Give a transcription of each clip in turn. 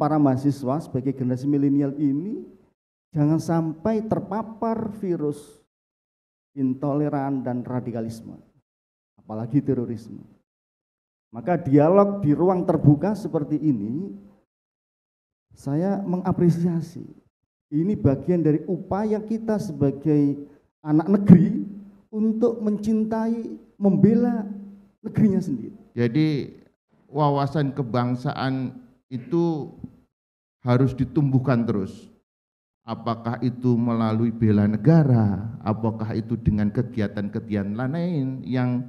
para mahasiswa sebagai generasi milenial ini jangan sampai terpapar virus intoleran dan radikalisme, apalagi terorisme. Maka dialog di ruang terbuka seperti ini saya mengapresiasi. Ini bagian dari upaya kita sebagai anak negeri untuk mencintai, membela negerinya sendiri. Jadi wawasan kebangsaan itu harus ditumbuhkan terus. Apakah itu melalui bela negara, apakah itu dengan kegiatan-kegiatan lain yang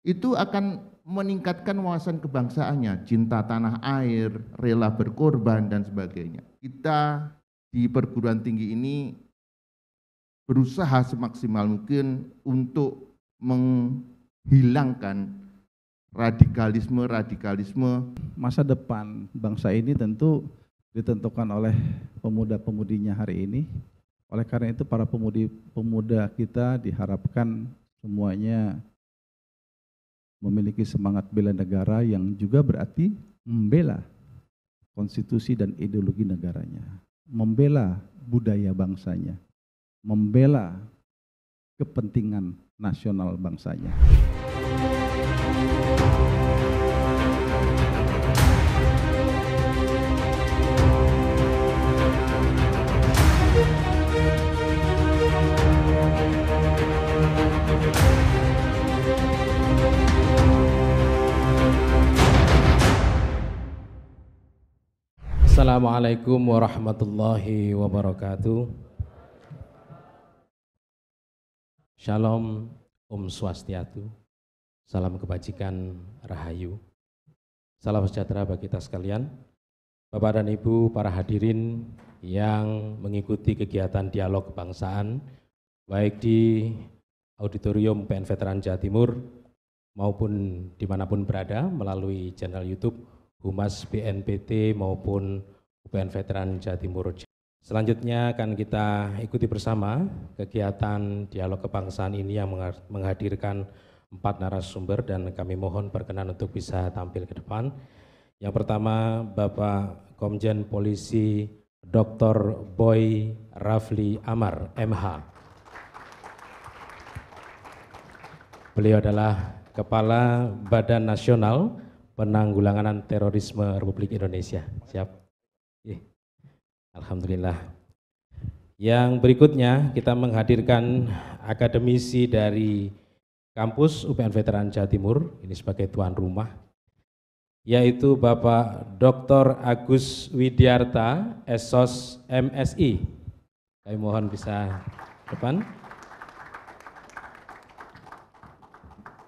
itu akan meningkatkan wawasan kebangsaannya, cinta tanah air, rela berkorban dan sebagainya. Kita di perguruan tinggi ini berusaha semaksimal mungkin untuk menghilangkan radikalisme. Masa depan bangsa ini tentu ditentukan oleh pemuda-pemudinya hari ini. Oleh karena itu para pemuda kita diharapkan semuanya memiliki semangat bela negara yang juga berarti membela konstitusi dan ideologi negaranya, membela budaya bangsanya, membela kepentingan nasional bangsanya. Assalamualaikum warahmatullahi wabarakatuh. Shalom, Om Swastiatu, salam kebajikan, rahayu, salam sejahtera bagi kita sekalian. Bapak dan Ibu, para hadirin yang mengikuti kegiatan dialog kebangsaan, baik di auditorium PN Veteran Jawa Timur maupun dimanapun berada melalui channel YouTube Humas BNPT maupun UPN Veteran Jawa Timur. Selanjutnya akan kita ikuti bersama kegiatan dialog kebangsaan ini yang menghadirkan 4 narasumber dan kami mohon berkenan untuk bisa tampil ke depan. Yang pertama Bapak Komjen Polisi Dr. Boy Rafli Amar, MH. Beliau adalah Kepala Badan Nasional Penanggulangan Terorisme Republik Indonesia. Siap? Alhamdulillah. Yang berikutnya kita menghadirkan akademisi dari kampus UPN Veteran Jawa Timur, ini sebagai tuan rumah, yaitu Bapak Dr. Agus Widyarta, Esos MSI. Kami mohon bisa depan.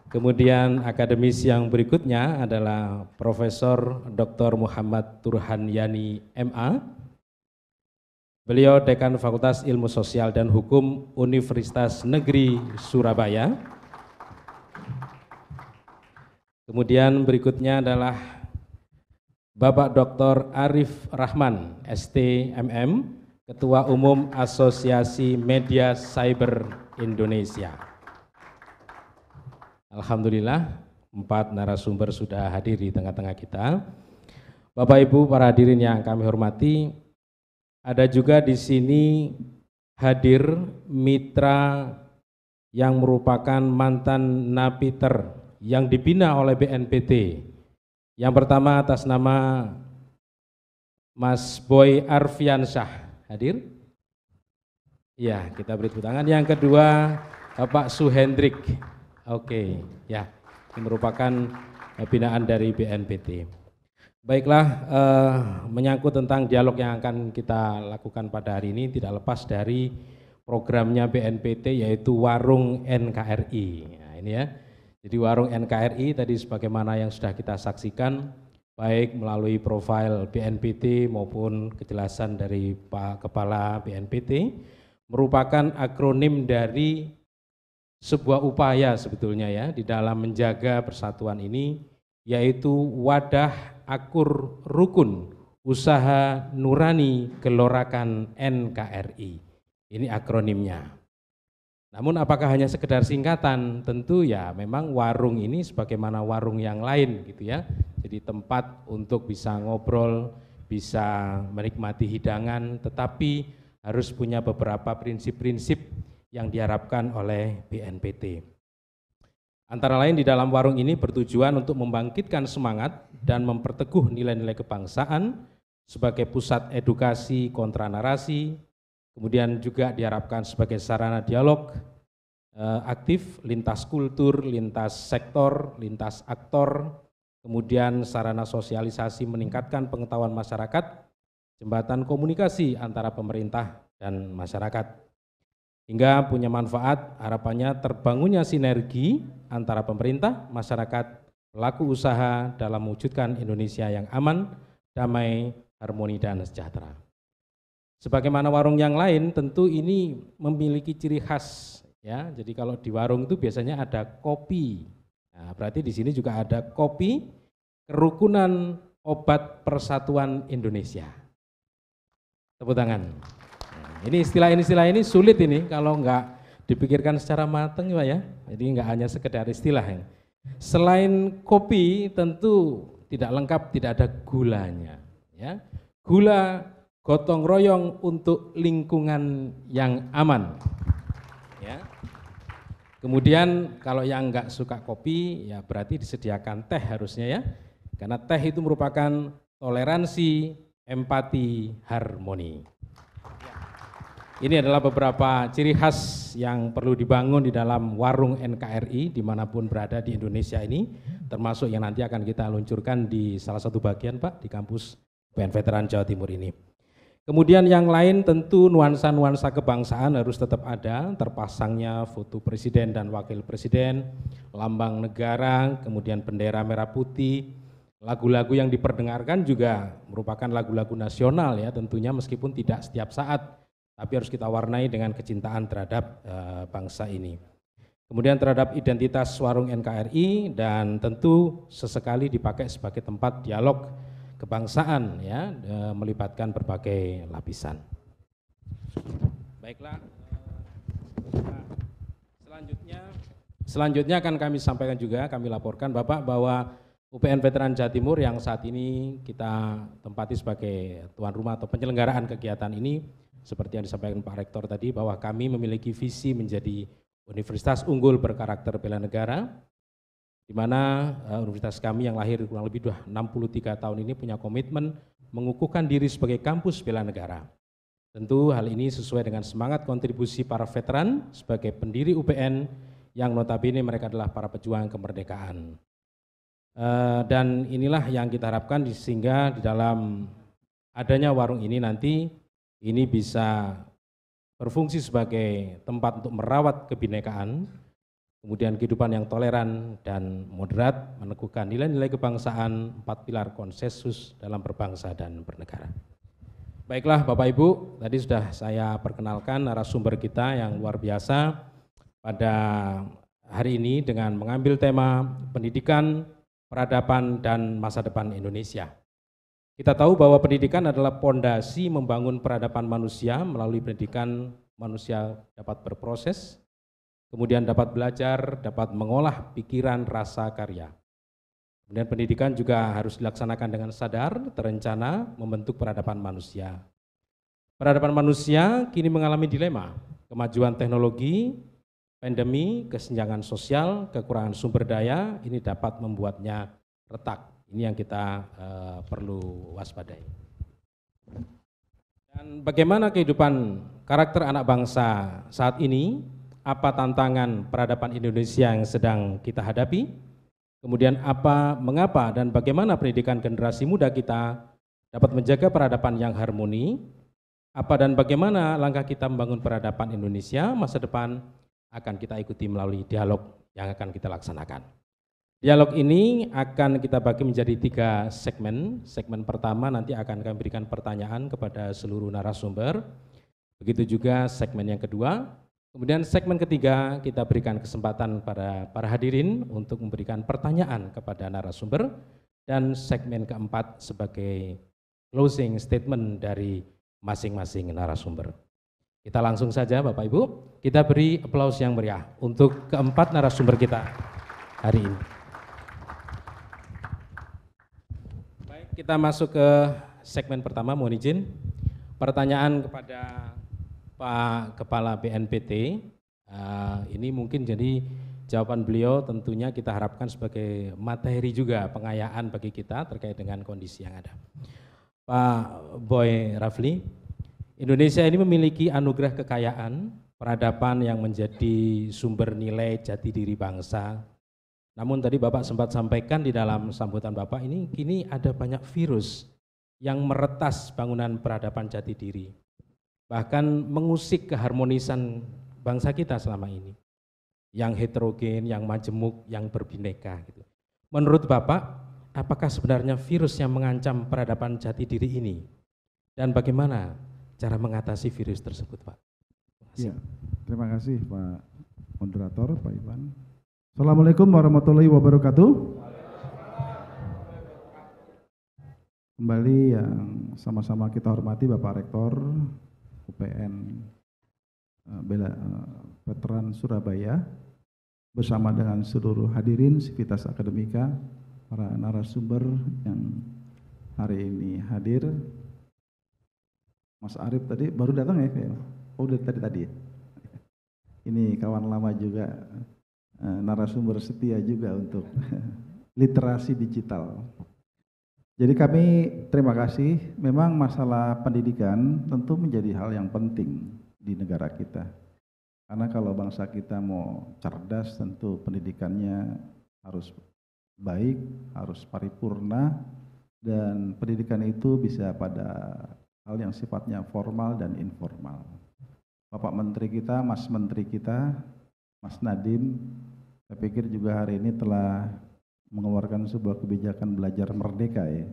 Kemudian akademisi yang berikutnya adalah Profesor Dr. Muhammad Turhan Yani MA. Beliau Dekan Fakultas Ilmu Sosial dan Hukum Universitas Negeri Surabaya. Kemudian berikutnya adalah Bapak Dr. Arif Rahman, STMM, Ketua Umum Asosiasi Media Cyber Indonesia. Alhamdulillah, 4 narasumber sudah hadir di tengah-tengah kita. Bapak Ibu para hadirin yang kami hormati, ada juga di sini hadir mitra yang merupakan mantan napiter yang dibina oleh BNPT. Yang pertama atas nama Mas Boy Arfiansyah, hadir? Iya, kita beri tepuk tangan. Yang kedua Bapak Suhendrik. Oke, ya, ini merupakan binaan dari BNPT. Baiklah, menyangkut tentang dialog yang akan kita lakukan pada hari ini tidak lepas dari programnya BNPT yaitu Warung NKRI. Nah, ini ya, jadi Warung NKRI tadi sebagaimana yang sudah kita saksikan, baik melalui profil BNPT maupun kejelasan dari Pak Kepala BNPT, merupakan akronim dari sebuah upaya sebetulnya ya di dalam menjaga persatuan ini, yaitu Wadah Akur Rukun Usaha Nurani Gelorakan NKRI. Ini akronimnya. Namun apakah hanya sekedar singkatan? Tentu ya memang warung ini sebagaimana warung yang lain gitu ya. Jadi tempat untuk bisa ngobrol, bisa menikmati hidangan, tetapi harus punya beberapa prinsip-prinsip yang diharapkan oleh BNPT. Antara lain di dalam warung ini bertujuan untuk membangkitkan semangat dan memperteguh nilai-nilai kebangsaan sebagai pusat edukasi kontra narasi, kemudian juga diharapkan sebagai sarana dialog aktif lintas kultur, lintas sektor, lintas aktor, kemudian sarana sosialisasi meningkatkan pengetahuan masyarakat, jembatan komunikasi antara pemerintah dan masyarakat. Hingga punya manfaat harapannya terbangunnya sinergi antara pemerintah, masyarakat, pelaku usaha dalam mewujudkan Indonesia yang aman, damai, harmoni, dan sejahtera. Sebagaimana warung yang lain, tentu ini memiliki ciri khas. Ya, jadi kalau di warung itu biasanya ada kopi. Nah, berarti di sini juga ada kopi Kerukunan Obat Persatuan Indonesia. Tepuk tangan. Ini istilah-istilah ini sulit ini kalau enggak dipikirkan secara matang Pak ya. Jadi enggak hanya sekedar istilah. Selain kopi tentu tidak lengkap, tidak ada gulanya. Ya. Gula gotong royong untuk lingkungan yang aman. Ya. Kemudian kalau yang enggak suka kopi ya berarti disediakan teh harusnya ya. Karena teh itu merupakan toleransi, empati, harmoni. Ini adalah beberapa ciri khas yang perlu dibangun di dalam warung NKRI dimanapun berada di Indonesia ini, termasuk yang nanti akan kita luncurkan di salah satu bagian Pak, di kampus UPN Veteran Jawa Timur ini. Kemudian yang lain tentu nuansa-nuansa kebangsaan harus tetap ada, terpasangnya foto presiden dan wakil presiden, lambang negara, kemudian bendera merah putih, lagu-lagu yang diperdengarkan juga merupakan lagu-lagu nasional ya tentunya meskipun tidak setiap saat. Tapi harus kita warnai dengan kecintaan terhadap bangsa ini. Kemudian terhadap identitas warung NKRI dan tentu sesekali dipakai sebagai tempat dialog kebangsaan ya, melibatkan berbagai lapisan. Baiklah, selanjutnya akan kami sampaikan juga, kami laporkan Bapak bahwa UPN Veteran Jawa Timur yang saat ini kita tempati sebagai tuan rumah atau penyelenggaraan kegiatan ini, seperti yang disampaikan Pak Rektor tadi, bahwa kami memiliki visi menjadi universitas unggul berkarakter bela negara, di mana universitas kami yang lahir kurang lebih 63 tahun ini punya komitmen mengukuhkan diri sebagai kampus bela negara. Tentu hal ini sesuai dengan semangat kontribusi para veteran sebagai pendiri UPN yang notabene mereka adalah para pejuang kemerdekaan. Dan inilah yang kita harapkan sehingga di dalam adanya warung ini nanti ini bisa berfungsi sebagai tempat untuk merawat kebinekaan, kemudian kehidupan yang toleran dan moderat, meneguhkan nilai-nilai kebangsaan, 4 pilar konsensus dalam berbangsa dan bernegara. Baiklah Bapak Ibu, tadi sudah saya perkenalkan narasumber kita yang luar biasa pada hari ini dengan mengambil tema pendidikan, peradaban, dan masa depan Indonesia. Kita tahu bahwa pendidikan adalah pondasi membangun peradaban manusia. Melalui pendidikan manusia dapat berproses, kemudian dapat belajar, dapat mengolah pikiran, rasa, karya. Kemudian pendidikan juga harus dilaksanakan dengan sadar, terencana, membentuk peradaban manusia. Peradaban manusia kini mengalami dilema, kemajuan teknologi, pandemi, kesenjangan sosial, kekurangan sumber daya, ini dapat membuatnya retak. Ini yang kita perlu waspadai. Dan bagaimana kehidupan karakter anak bangsa saat ini, apa tantangan peradaban Indonesia yang sedang kita hadapi, kemudian mengapa dan bagaimana pendidikan generasi muda kita dapat menjaga peradaban yang harmoni, apa dan bagaimana langkah kita membangun peradaban Indonesia masa depan akan kita ikuti melalui dialog yang akan kita laksanakan. Dialog ini akan kita bagi menjadi 3 segmen. Segmen pertama nanti akan kami berikan pertanyaan kepada seluruh narasumber. Begitu juga segmen yang kedua. Kemudian segmen ketiga kita berikan kesempatan pada para hadirin untuk memberikan pertanyaan kepada narasumber. Dan segmen keempat sebagai closing statement dari masing-masing narasumber. Kita langsung saja Bapak Ibu, kita beri aplaus yang meriah untuk keempat narasumber kita hari ini. Baik, kita masuk ke segmen pertama, mohon izin. Pertanyaan kepada Pak Kepala BNPT, ini mungkin jadi jawaban beliau tentunya kita harapkan sebagai materi juga pengayaan bagi kita terkait dengan kondisi yang ada. Pak Boy Rafli, Indonesia ini memiliki anugerah kekayaan, peradaban yang menjadi sumber nilai jati diri bangsa. Namun tadi Bapak sempat sampaikan di dalam sambutan Bapak ini kini ada banyak virus yang meretas bangunan peradaban jati diri. Bahkan mengusik keharmonisan bangsa kita selama ini. Yang heterogen, yang majemuk, yang berbineka gitu. Menurut Bapak, apakah sebenarnya virus yang mengancam peradaban jati diri ini? Dan bagaimana cara mengatasi virus tersebut, Pak? Ya, terima kasih Pak Moderator, Pak Iwan. Assalamualaikum warahmatullahi wabarakatuh. Kembali yang sama-sama kita hormati Bapak Rektor UPN Veteran Surabaya bersama dengan seluruh hadirin Sivitas Akademika, para narasumber yang hari ini hadir. Mas Arief tadi baru datang ya? Oh, udah tadi ya. Ini kawan lama juga, narasumber setia juga untuk literasi digital. Jadi kami terima kasih. Memang masalah pendidikan tentu menjadi hal yang penting di negara kita. Karena kalau bangsa kita mau cerdas, tentu pendidikannya harus baik, harus paripurna, dan pendidikan itu bisa pada hal yang sifatnya formal dan informal. Bapak Menteri kita, Mas Menteri kita, Mas Nadiem, saya pikir juga hari ini telah mengeluarkan sebuah kebijakan belajar merdeka ya.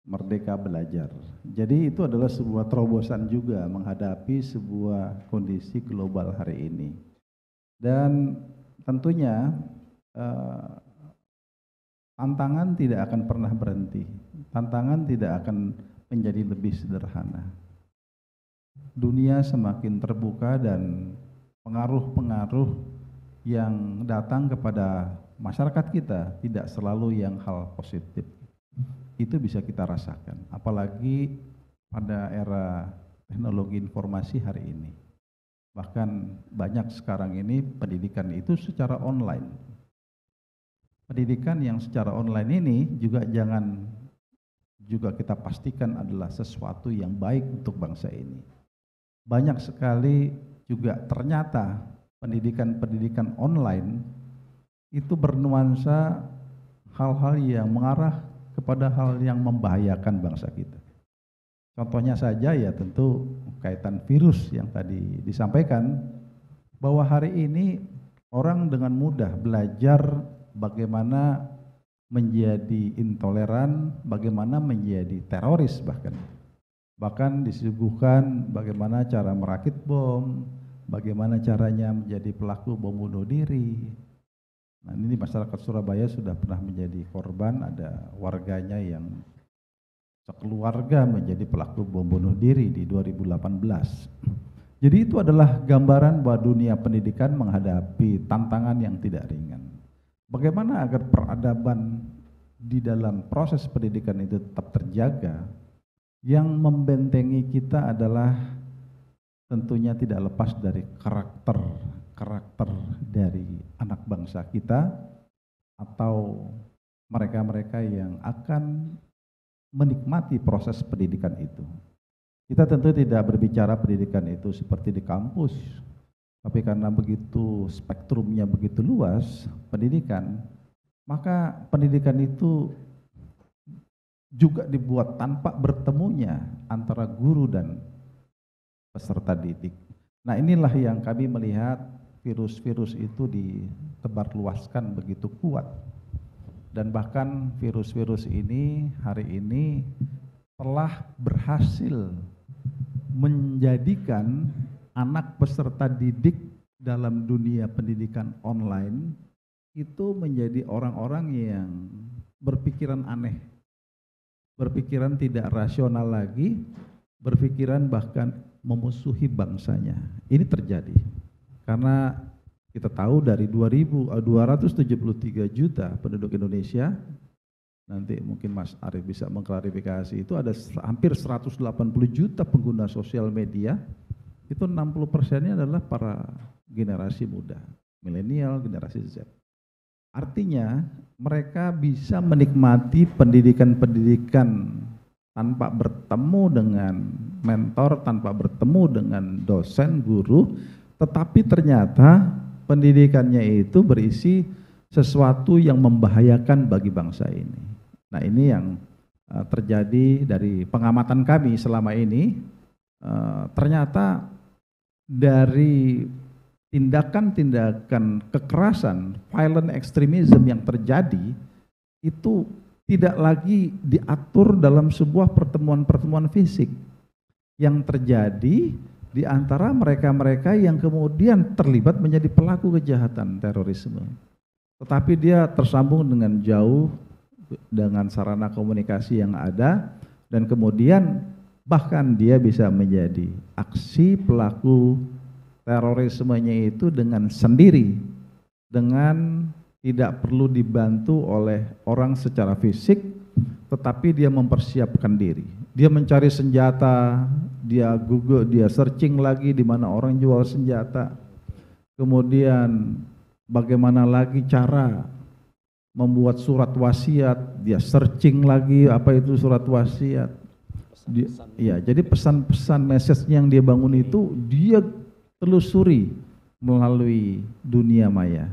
Merdeka belajar. Jadi itu adalah sebuah terobosan juga menghadapi sebuah kondisi global hari ini. Dan tentunya tantangan tidak akan pernah berhenti. Tantangan tidak akan menjadi lebih sederhana. Dunia semakin terbuka dan pengaruh-pengaruh yang datang kepada masyarakat kita tidak selalu yang hal positif. Itu bisa kita rasakan, apalagi pada era teknologi informasi hari ini. Bahkan banyak sekarang ini pendidikan itu secara online. Pendidikan yang secara online ini juga juga kita pastikan adalah sesuatu yang baik untuk bangsa ini. Banyak sekali juga ternyata pendidikan online itu bernuansa hal-hal yang mengarah kepada hal yang membahayakan bangsa kita. Contohnya saja ya tentu kaitan virus yang tadi disampaikan, bahwa hari ini orang dengan mudah belajar bagaimana menjadi intoleran, bagaimana menjadi teroris bahkan disuguhkan bagaimana cara merakit bom, bagaimana caranya menjadi pelaku bom bunuh diri. Nah, ini masyarakat Surabaya sudah pernah menjadi korban, ada warganya yang sekeluarga menjadi pelaku bom bunuh diri di 2018. Jadi itu adalah gambaran bahwa dunia pendidikan menghadapi tantangan yang tidak ringan. Bagaimana agar peradaban di dalam proses pendidikan itu tetap terjaga? Yang membentengi kita adalah tentunya tidak lepas dari karakter dari anak bangsa kita atau mereka-mereka yang akan menikmati proses pendidikan itu. Kita tentu tidak berbicara pendidikan itu seperti di kampus, tapi karena begitu spektrumnya begitu luas pendidikan, maka pendidikan itu juga dibuat tanpa bertemunya antara guru dan peserta didik. Nah, inilah yang kami melihat virus-virus itu ditebarluaskan begitu kuat. Dan bahkan virus-virus ini hari ini telah berhasil menjadikan anak peserta didik dalam dunia pendidikan online itu menjadi orang-orang yang berpikiran aneh, berpikiran tidak rasional lagi, berpikiran bahkan memusuhi bangsanya. Ini terjadi karena kita tahu dari 273 juta penduduk Indonesia, nanti mungkin Mas Arief bisa mengklarifikasi, itu ada hampir 180 juta pengguna sosial media, itu 60%-nya adalah para generasi muda, milenial, generasi Z. Artinya mereka bisa menikmati pendidikan-pendidikan tanpa bertemu dengan mentor, tanpa bertemu dengan dosen, guru, tetapi ternyata pendidikannya itu berisi sesuatu yang membahayakan bagi bangsa ini. Nah, ini yang terjadi dari pengamatan kami selama ini. Ternyata dari tindakan-tindakan kekerasan, violent extremism yang terjadi itu tidak lagi diatur dalam sebuah pertemuan-pertemuan fisik. Yang terjadi di antara mereka-mereka yang kemudian terlibat menjadi pelaku kejahatan terorisme. Tetapi dia tersambung dengan jauh dengan sarana komunikasi yang ada, dan kemudian bahkan dia bisa menjadi aksi pelaku terorismenya itu dengan sendiri, dengan tidak perlu dibantu oleh orang secara fisik, tetapi dia mempersiapkan diri. Dia mencari senjata, dia Google, dia searching lagi di mana orang jual senjata. Kemudian bagaimana lagi cara membuat surat wasiat, dia searching lagi apa itu surat wasiat. Ya, jadi pesan-pesan message yang dia bangun itu dia telusuri melalui dunia maya.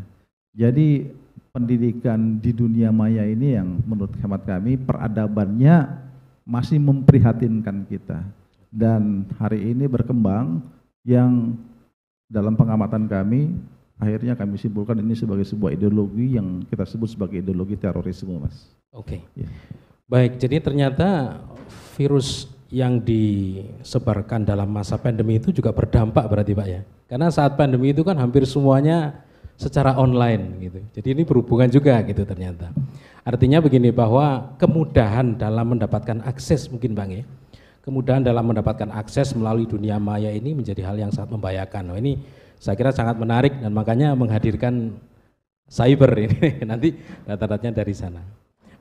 Jadi pendidikan di dunia maya ini yang menurut hemat kami peradabannya masih memprihatinkan kita, dan hari ini berkembang yang dalam pengamatan kami akhirnya kami simpulkan ini sebagai sebuah ideologi yang kita sebut sebagai ideologi terorisme, Mas. Oke. Ya. Baik, jadi ternyata virus yang disebarkan dalam masa pandemi itu juga berdampak berarti Pak ya? Karena saat pandemi itu kan hampir semuanya secara online gitu. Jadi ini berhubungan juga gitu ternyata. Artinya begini, bahwa kemudahan dalam mendapatkan akses mungkin Bang ya, kemudahan dalam mendapatkan akses melalui dunia maya ini menjadi hal yang sangat membahayakan. Nah, ini saya kira sangat menarik dan makanya menghadirkan cyber ini nanti data-datanya dari sana.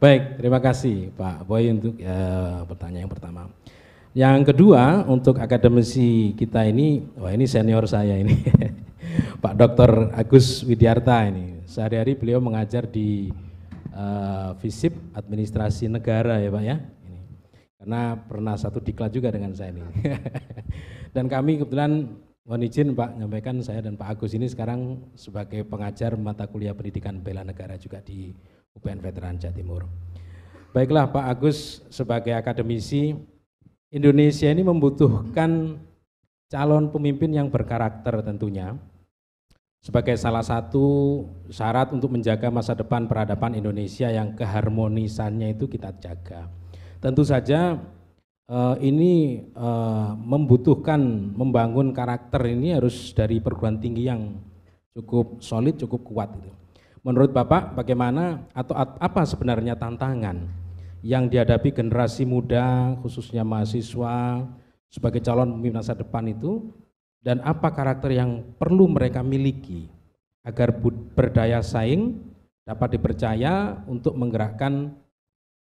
Baik, terima kasih Pak Boy untuk pertanyaan yang pertama. Yang kedua, untuk akademisi kita ini, wah ini senior saya ini, Pak Dr. Agus Widyarta ini. Sehari-hari beliau mengajar di FISIP Administrasi Negara ya Pak ya. Ini. Karena pernah satu diklat juga dengan saya ini. Dan kami kebetulan mohon izin Pak nyampaikan, saya dan Pak Agus ini sekarang sebagai pengajar mata kuliah pendidikan bela negara juga di UPN Veteran Jawa Timur. Baiklah Pak Agus, sebagai akademisi, Indonesia ini membutuhkan calon pemimpin yang berkarakter tentunya. Sebagai salah satu syarat untuk menjaga masa depan peradaban Indonesia yang keharmonisannya itu kita jaga. Tentu saja ini membutuhkan membangun karakter ini harus dari perguruan tinggi yang cukup solid, cukup kuat. Menurut Bapak bagaimana atau apa sebenarnya tantangan yang dihadapi generasi muda khususnya mahasiswa sebagai calon pemimpin masa depan itu, dan apa karakter yang perlu mereka miliki agar berdaya saing, dapat dipercaya untuk menggerakkan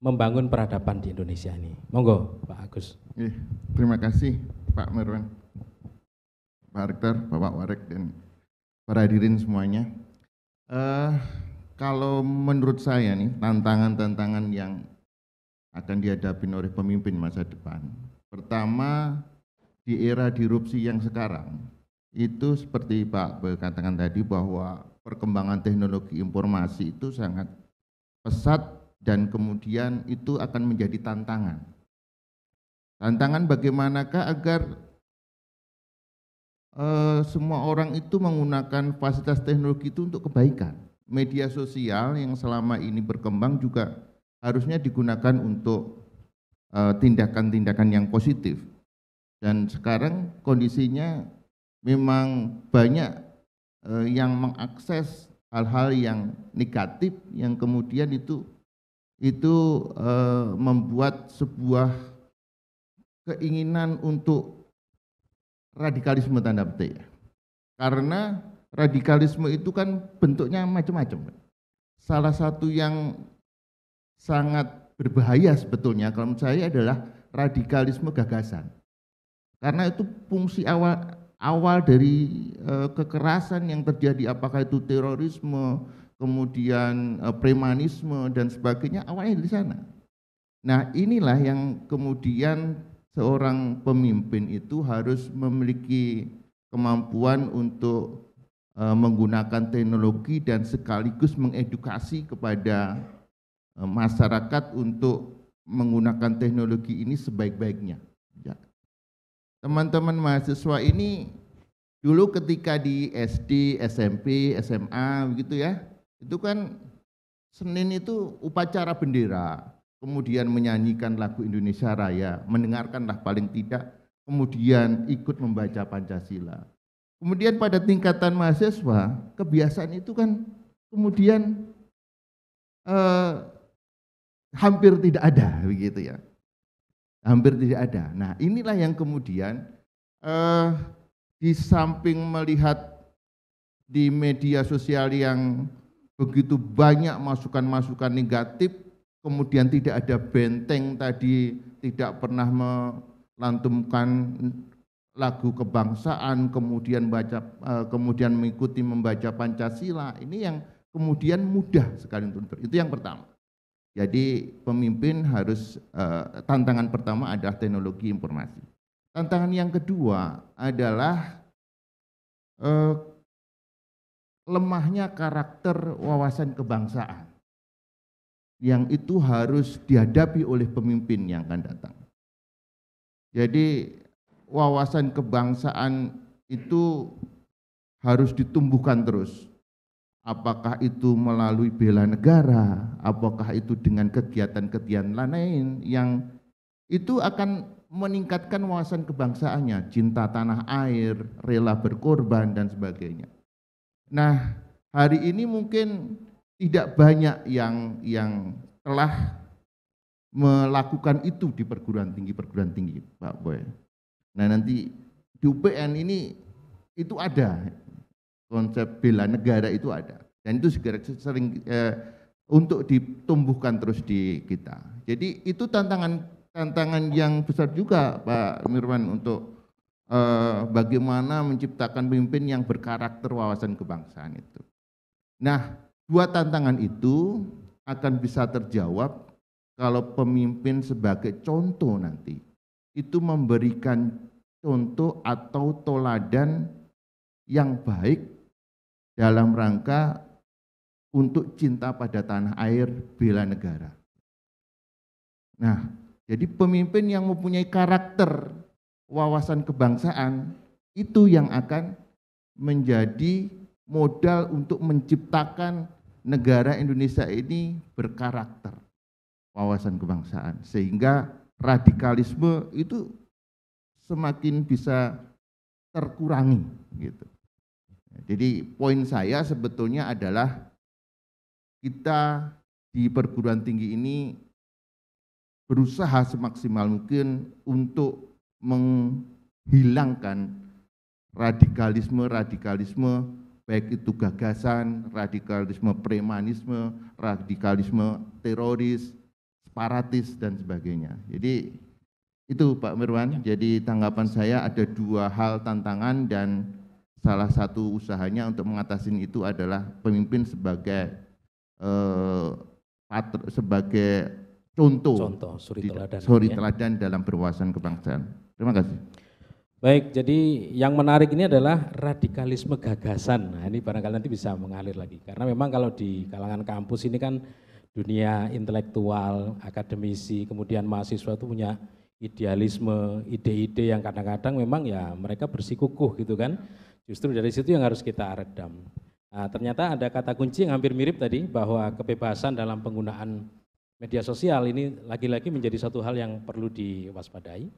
membangun peradaban di Indonesia ini. Monggo Pak Agus. Terima kasih Pak Merwan, Pak Rektor, Bapak Warek, dan para hadirin semuanya. Kalau menurut saya nih, tantangan-tantangan yang akan dihadapi oleh pemimpin masa depan. Pertama, di era disrupsi yang sekarang, itu seperti Pak katakan tadi bahwa perkembangan teknologi informasi itu sangat pesat dan kemudian itu akan menjadi tantangan. Tantangan bagaimanakah agar semua orang itu menggunakan fasilitas teknologi itu untuk kebaikan. Media sosial yang selama ini berkembang juga harusnya digunakan untuk tindakan-tindakan yang positif. Dan sekarang kondisinya memang banyak yang mengakses hal-hal yang negatif yang kemudian itu membuat sebuah keinginan untuk radikalisme tanda petik. Karena radikalisme itu kan bentuknya macam-macam. Salah satu yang sangat berbahaya sebetulnya kalau menurut saya adalah radikalisme gagasan. Karena itu fungsi awal dari kekerasan yang terjadi, apakah itu terorisme, kemudian premanisme dan sebagainya, awalnya di sana. Nah, inilah yang kemudian seorang pemimpin itu harus memiliki kemampuan untuk menggunakan teknologi dan sekaligus mengedukasi kepada masyarakat untuk menggunakan teknologi ini sebaik-baiknya. Ya. Teman-teman mahasiswa ini dulu ketika di SD, SMP, SMA begitu ya, itu kan Senin itu upacara bendera, kemudian menyanyikan lagu Indonesia Raya, mendengarkanlah paling tidak, kemudian ikut membaca Pancasila. Kemudian pada tingkatan mahasiswa, kebiasaan itu kan kemudian hampir tidak ada begitu ya, hampir tidak ada. Nah, inilah yang kemudian di samping melihat di media sosial yang begitu banyak masukan-masukan negatif, kemudian tidak ada benteng tadi, tidak pernah melantunkan lagu kebangsaan, kemudian kemudian mengikuti membaca Pancasila, ini yang kemudian mudah sekali untuk itu yang pertama. Jadi pemimpin harus, tantangan pertama adalah teknologi informasi. Tantangan yang kedua adalah lemahnya karakter wawasan kebangsaan, yang itu harus dihadapi oleh pemimpin yang akan datang. Jadi wawasan kebangsaan itu harus ditumbuhkan terus. Apakah itu melalui bela negara, apakah itu dengan kegiatan-kegiatan lain yang itu akan meningkatkan wawasan kebangsaannya, cinta tanah air, rela berkorban dan sebagainya. Nah, hari ini mungkin tidak banyak yang telah melakukan itu di perguruan tinggi, Pak Boy. Nah, nanti di UPN ini itu ada konsep bela negara, itu ada, dan itu sering untuk ditumbuhkan terus di kita. Jadi itu tantangan yang besar juga, Pak Mirwan, untuk bagaimana menciptakan pemimpin yang berkarakter wawasan kebangsaan itu. Nah, dua tantangan itu akan bisa terjawab kalau pemimpin sebagai contoh nanti itu memberikan contoh atau toladan yang baik dalam rangka untuk cinta pada tanah air, bela negara. Nah, jadi pemimpin yang mempunyai karakter wawasan kebangsaan itu yang akan menjadi modal untuk menciptakan negara Indonesia ini berkarakter wawasan kebangsaan, sehingga radikalisme itu semakin bisa terkurangi gitu. Jadi poin saya sebetulnya adalah kita di perguruan tinggi ini berusaha semaksimal mungkin untuk menghilangkan radikalisme baik itu gagasan, radikalisme premanisme, radikalisme teroris, separatis dan sebagainya. Jadi itu Pak Mirwan, jadi tanggapan saya ada dua hal tantangan dan salah satu usahanya untuk mengatasi itu adalah pemimpin sebagai contoh suri teladan dalam berwawasan kebangsaan. Terima kasih. Baik, jadi yang menarik ini adalah radikalisme gagasan. Nah, ini barangkali nanti bisa mengalir lagi. Karena memang kalau di kalangan kampus ini kan dunia intelektual, akademisi, kemudian mahasiswa itu punya idealisme, ide-ide yang kadang-kadang memang ya mereka bersikukuh gitu kan. Justru dari situ yang harus kita redam. Nah, ternyata ada kata kunci yang hampir mirip tadi, bahwa kebebasan dalam penggunaan media sosial ini lagi-lagi menjadi satu hal yang perlu diwaspadai.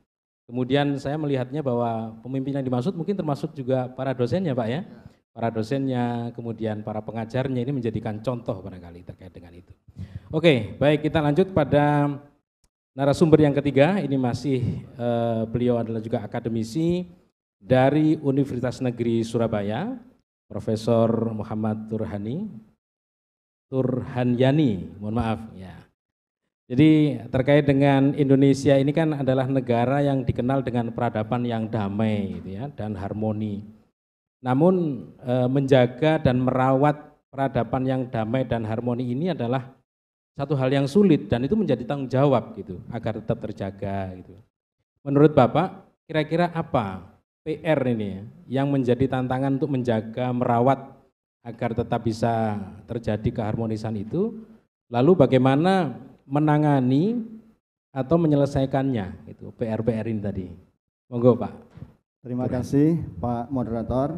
Kemudian saya melihatnya bahwa pemimpin yang dimaksud mungkin termasuk juga para dosennya Pak ya. Para dosennya, kemudian para pengajarnya ini menjadikan contoh barangkali terkait dengan itu. Oke, baik, kita lanjut pada narasumber yang ketiga. Ini masih beliau adalah juga akademisi dari Universitas Negeri Surabaya, Profesor Muhammad Turhanyani, mohon maaf ya. Jadi terkait dengan Indonesia ini kan adalah negara yang dikenal dengan peradaban yang damai gitu ya, dan harmoni. Namun menjaga dan merawat peradaban yang damai dan harmoni ini adalah satu hal yang sulit dan itu menjadi tanggung jawab gitu agar tetap terjaga gitu. Menurut Bapak, kira-kira apa PR ini yang menjadi tantangan untuk menjaga, merawat agar tetap bisa terjadi keharmonisan itu? Lalu bagaimana menangani atau menyelesaikannya itu PR-PR ini tadi? Monggo Pak. Terima kasih Pak Moderator.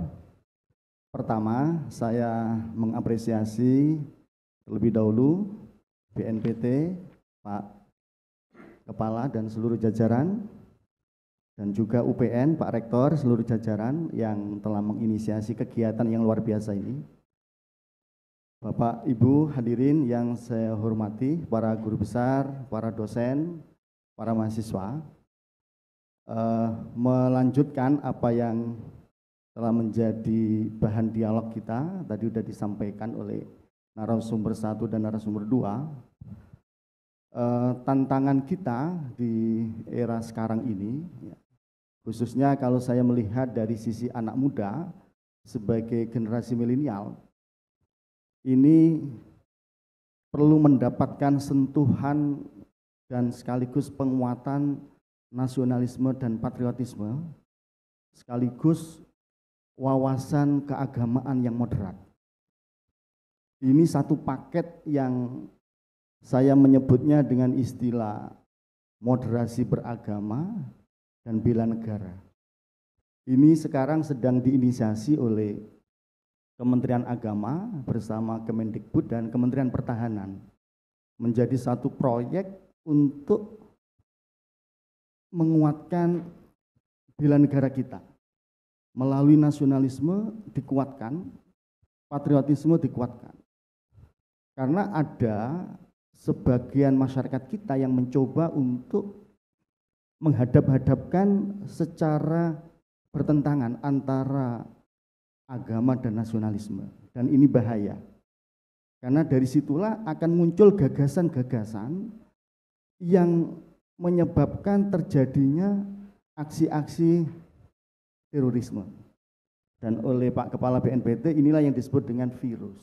Pertama, saya mengapresiasi terlebih dahulu BNPT, Pak Kepala dan seluruh jajaran, dan juga UPN, Pak Rektor, seluruh jajaran yang telah menginisiasi kegiatan yang luar biasa ini. Bapak, Ibu, hadirin yang saya hormati, para guru besar, para dosen, para mahasiswa, melanjutkan apa yang telah menjadi bahan dialog kita, tadi sudah disampaikan oleh narasumber 1 dan narasumber 2, tantangan kita di era sekarang ini, khususnya kalau saya melihat dari sisi anak muda sebagai generasi milenial, ini perlu mendapatkan sentuhan dan sekaligus penguatan nasionalisme dan patriotisme, sekaligus wawasan keagamaan yang moderat. Ini satu paket yang saya menyebutnya dengan istilah moderasi beragama dan bela negara. Ini sekarang sedang diinisiasi oleh Kementerian Agama bersama Kemendikbud dan Kementerian Pertahanan menjadi satu proyek untuk menguatkan bela negara kita. Melalui nasionalisme dikuatkan, patriotisme dikuatkan. Karena ada sebagian masyarakat kita yang mencoba untuk menghadap-hadapkan secara bertentangan antara agama dan nasionalisme, dan ini bahaya karena dari situlah akan muncul gagasan-gagasan yang menyebabkan terjadinya aksi-aksi terorisme, dan oleh Pak Kepala BNPT inilah yang disebut dengan virus.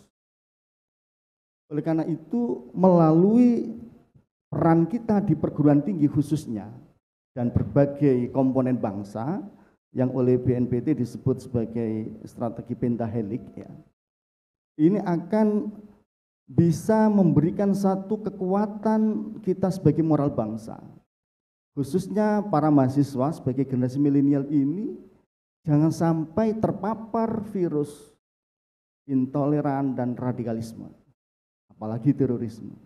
Oleh karena itu melalui peran kita di perguruan tinggi khususnya dan berbagai komponen bangsa yang oleh BNPT disebut sebagai strategi pentahelix, ya, ini akan bisa memberikan satu kekuatan kita sebagai moral bangsa, khususnya para mahasiswa sebagai generasi milenial ini jangan sampai terpapar virus intoleran dan radikalisme, apalagi terorisme.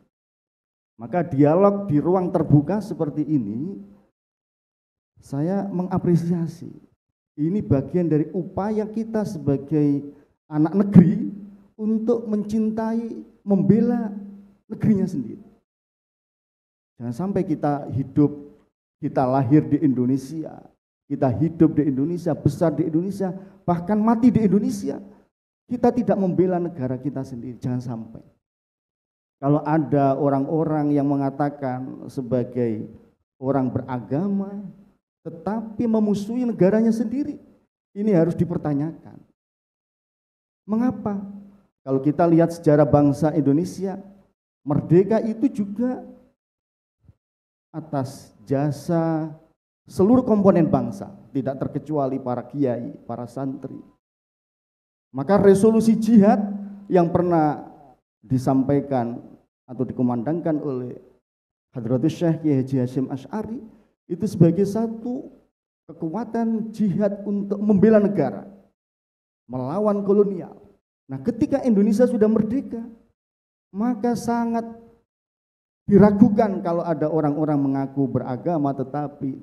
Maka dialog di ruang terbuka seperti ini saya mengapresiasi. Ini bagian dari upaya kita sebagai anak negeri untuk mencintai, membela negerinya sendiri. Jangan sampai kita lahir di Indonesia, kita hidup di Indonesia, besar di Indonesia, bahkan mati di Indonesia, kita tidak membela negara kita sendiri. Jangan sampai. Kalau ada orang-orang yang mengatakan sebagai orang beragama, tetapi memusuhi negaranya sendiri, ini harus dipertanyakan. Mengapa? Kalau kita lihat sejarah bangsa Indonesia, merdeka itu juga atas jasa seluruh komponen bangsa, tidak terkecuali para kiai, para santri. Maka resolusi jihad yang pernah disampaikan atau dikumandangkan oleh Hadratus Syekh Kiai Haji Hasyim Asy'ari itu sebagai satu kekuatan jihad untuk membela negara, melawan kolonial. Nah, ketika Indonesia sudah merdeka, maka sangat diragukan kalau ada orang-orang mengaku beragama tetapi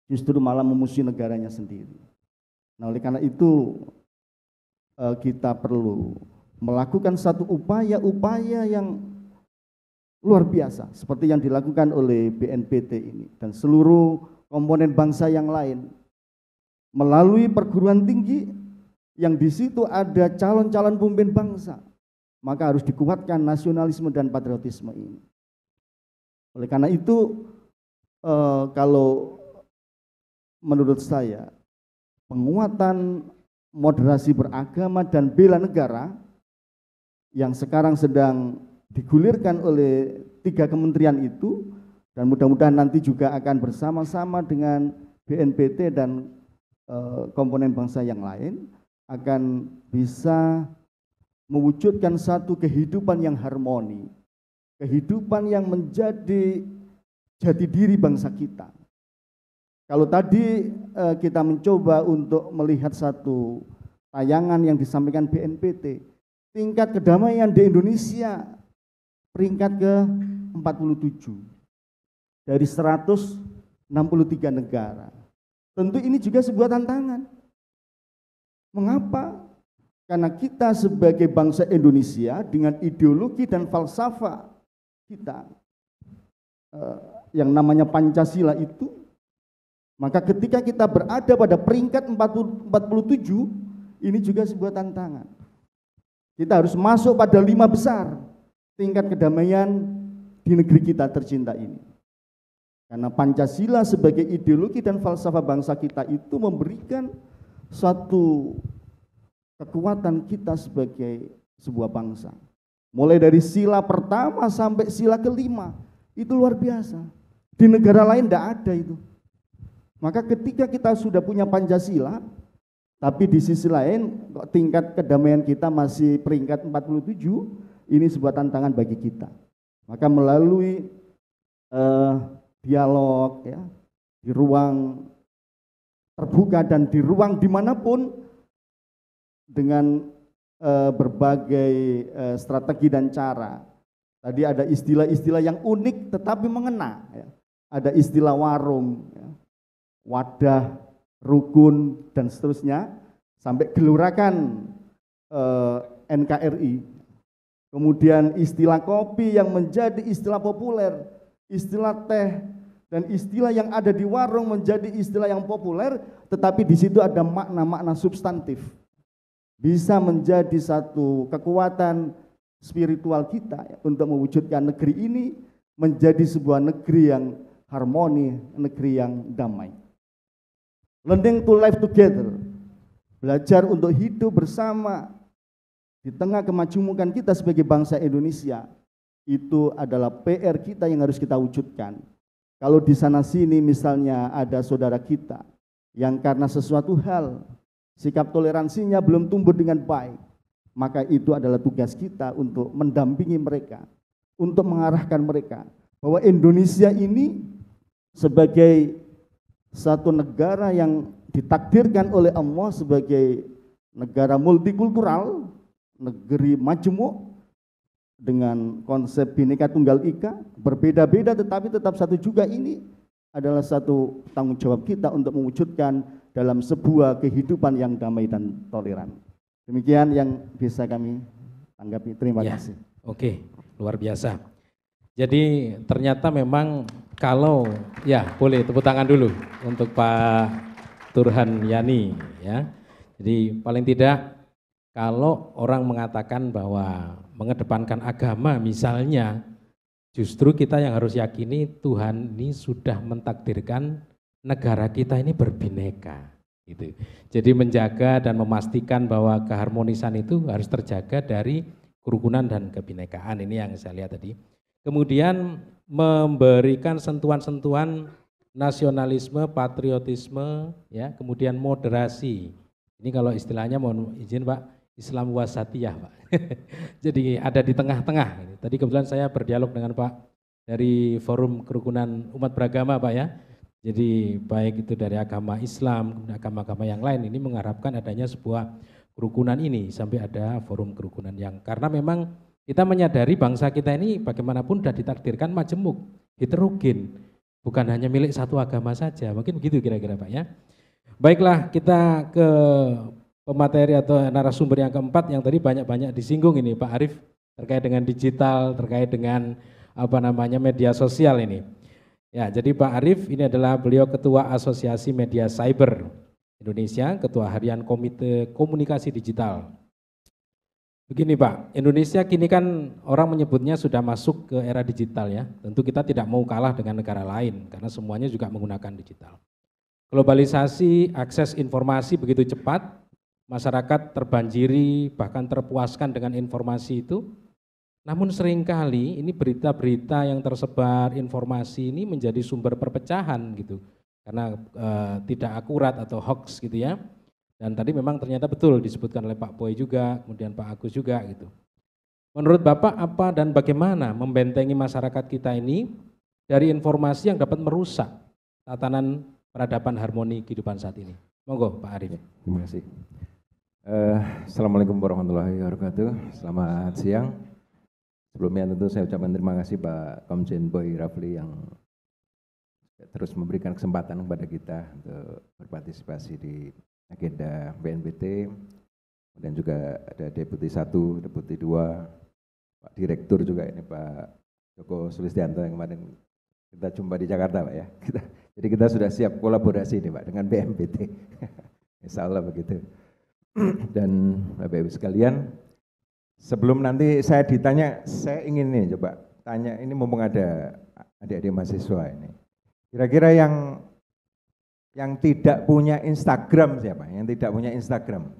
justru malah memusuhi negaranya sendiri. Nah, oleh karena itu kita perlu melakukan satu upaya yang luar biasa seperti yang dilakukan oleh BNPT ini dan seluruh komponen bangsa yang lain melalui perguruan tinggi yang di situ ada calon-calon pemimpin bangsa, maka harus dikuatkan nasionalisme dan patriotisme ini. Oleh karena itu kalau menurut saya penguatan moderasi beragama dan bela negara yang sekarang sedang digulirkan oleh 3 kementerian itu, dan mudah-mudahan nanti juga akan bersama-sama dengan BNPT dan komponen bangsa yang lain akan bisa mewujudkan satu kehidupan yang harmoni, kehidupan yang menjadi jati diri bangsa kita. Kalau tadi kita mencoba untuk melihat satu tayangan yang disampaikan BNPT, tingkat kedamaian di Indonesia peringkat ke-47 dari 163 negara. Tentu ini juga sebuah tantangan. Mengapa? Karena kita sebagai bangsa Indonesia dengan ideologi dan falsafah kita yang namanya Pancasila itu, maka ketika kita berada pada peringkat 47, ini juga sebuah tantangan. Kita harus masuk pada 5 besar tingkat kedamaian di negeri kita tercinta ini. Karena Pancasila sebagai ideologi dan falsafah bangsa kita itu memberikan suatu kekuatan kita sebagai sebuah bangsa. Mulai dari sila pertama sampai sila kelima, itu luar biasa. Di negara lain tidak ada itu. Maka ketika kita sudah punya Pancasila, tapi di sisi lain tingkat kedamaian kita masih peringkat 47, ini sebuah tantangan bagi kita. Maka melalui dialog ya, di ruang terbuka dan di ruang dimanapun dengan berbagai strategi dan cara. Tadi ada istilah-istilah yang unik tetapi mengena. Ya. Ada istilah warung, ya, wadah, rukun, dan seterusnya, sampai gelurakan NKRI. Kemudian istilah kopi yang menjadi istilah populer, istilah teh, dan istilah yang ada di warung menjadi istilah yang populer, tetapi di situ ada makna-makna substantif. Bisa menjadi satu kekuatan spiritual kita ya, untuk mewujudkan negeri ini menjadi sebuah negeri yang harmoni, negeri yang damai. Learning to live together, belajar untuk hidup bersama di tengah kemajemukan kita sebagai bangsa Indonesia, itu adalah PR kita yang harus kita wujudkan. Kalau di sana sini misalnya ada saudara kita yang karena sesuatu hal sikap toleransinya belum tumbuh dengan baik, maka itu adalah tugas kita untuk mendampingi mereka, untuk mengarahkan mereka bahwa Indonesia ini sebagai satu negara yang ditakdirkan oleh Allah sebagai negara multikultural, negeri majemuk dengan konsep Bhinneka Tunggal Ika, berbeda-beda tetapi tetap satu juga, ini adalah satu tanggung jawab kita untuk mewujudkan dalam sebuah kehidupan yang damai dan toleran. Demikian yang bisa kami tanggapi. Terima kasih. Oke, luar biasa. Jadi ternyata memang kalau, ya boleh tepuk tangan dulu untuk Pak Turhan Yani ya. Jadi paling tidak kalau orang mengatakan bahwa mengedepankan agama misalnya, justru kita yang harus yakini Tuhan ini sudah mentakdirkan negara kita ini berbineka. Gitu. Jadi menjaga dan memastikan bahwa keharmonisan itu harus terjaga dari kerukunan dan kebinekaan, ini yang saya lihat tadi. Kemudian memberikan sentuhan-sentuhan nasionalisme, patriotisme, ya, kemudian moderasi. Ini kalau istilahnya mohon izin Pak, Islam wasatiyah Pak. Jadi ada di tengah-tengah. Tadi kebetulan saya berdialog dengan Pak dari Forum Kerukunan Umat Beragama Pak ya. Jadi baik itu dari agama Islam, agama-agama yang lain, ini mengharapkan adanya sebuah kerukunan ini sampai ada forum kerukunan yang, karena memang kita menyadari bangsa kita ini bagaimanapun sudah ditakdirkan majemuk, heterogen, bukan hanya milik satu agama saja, mungkin begitu kira-kira Pak ya. Baiklah, kita ke pemateri atau narasumber yang keempat yang tadi banyak-banyak disinggung ini Pak Arief, terkait dengan digital, terkait dengan media sosial ini. Ya, jadi Pak Arief ini adalah beliau Ketua Asosiasi Media Cyber. Indonesia, Ketua Harian Komite Komunikasi Digital. Begini Pak, Indonesia kini kan orang menyebutnya sudah masuk ke era digital ya. Tentu kita tidak mau kalah dengan negara lain karena semuanya juga menggunakan digital. Globalisasi, akses informasi begitu cepat, masyarakat terbanjiri bahkan terpuaskan dengan informasi itu. Namun seringkali ini berita-berita yang tersebar, informasi ini menjadi sumber perpecahan gitu. Karena tidak akurat atau hoax gitu ya. Dan tadi memang ternyata betul disebutkan oleh Pak Boy juga, kemudian Pak Agus juga gitu. Menurut Bapak apa dan bagaimana membentengi masyarakat kita ini dari informasi yang dapat merusak tatanan peradaban harmoni kehidupan saat ini? Monggo Pak Arif. Terima kasih. Assalamualaikum warahmatullahi wabarakatuh. Selamat siang. Sebelumnya tentu saya ucapkan terima kasih Pak Komjen Boy Rafli yang terus memberikan kesempatan kepada kita untuk berpartisipasi di agenda BNPT, dan juga ada Deputi 1, Deputi 2, Pak Direktur juga ini Pak Joko Sulistianto yang kemarin kita jumpa di Jakarta Pak ya. Jadi kita sudah siap kolaborasi nih Pak dengan BNPT. Insya Allah begitu. Dan Bapak Ibu sekalian, sebelum nanti saya ditanya, saya ingin nih coba tanya, ini mumpung ada adik-adik mahasiswa ini. Kira-kira yang tidak punya Instagram siapa? Yang tidak punya Instagram?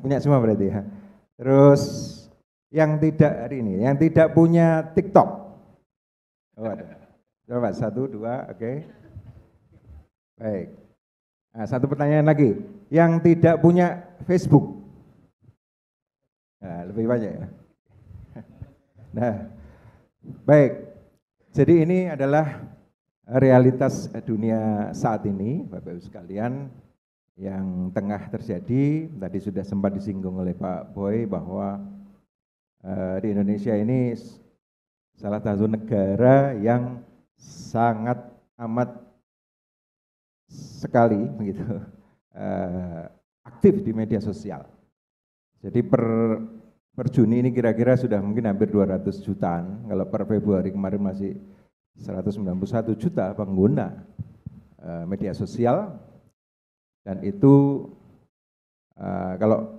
Punya semua berarti ya. Terus yang tidak hari ini, yang tidak punya TikTok? Oh ada. Coba 1, 2, oke. Baik. Nah, satu pertanyaan lagi. Yang tidak punya Facebook? Nah, lebih banyak ya. Nah, baik. Jadi ini adalah realitas dunia saat ini, Bapak Ibu sekalian, yang tengah terjadi. Tadi sudah sempat disinggung oleh Pak Boy bahwa di Indonesia ini salah satu negara yang sangat amat sekali begitu aktif di media sosial. Jadi per Juni ini kira-kira sudah mungkin hampir 200 jutaan, kalau per Februari kemarin masih 191 juta pengguna media sosial, dan itu kalau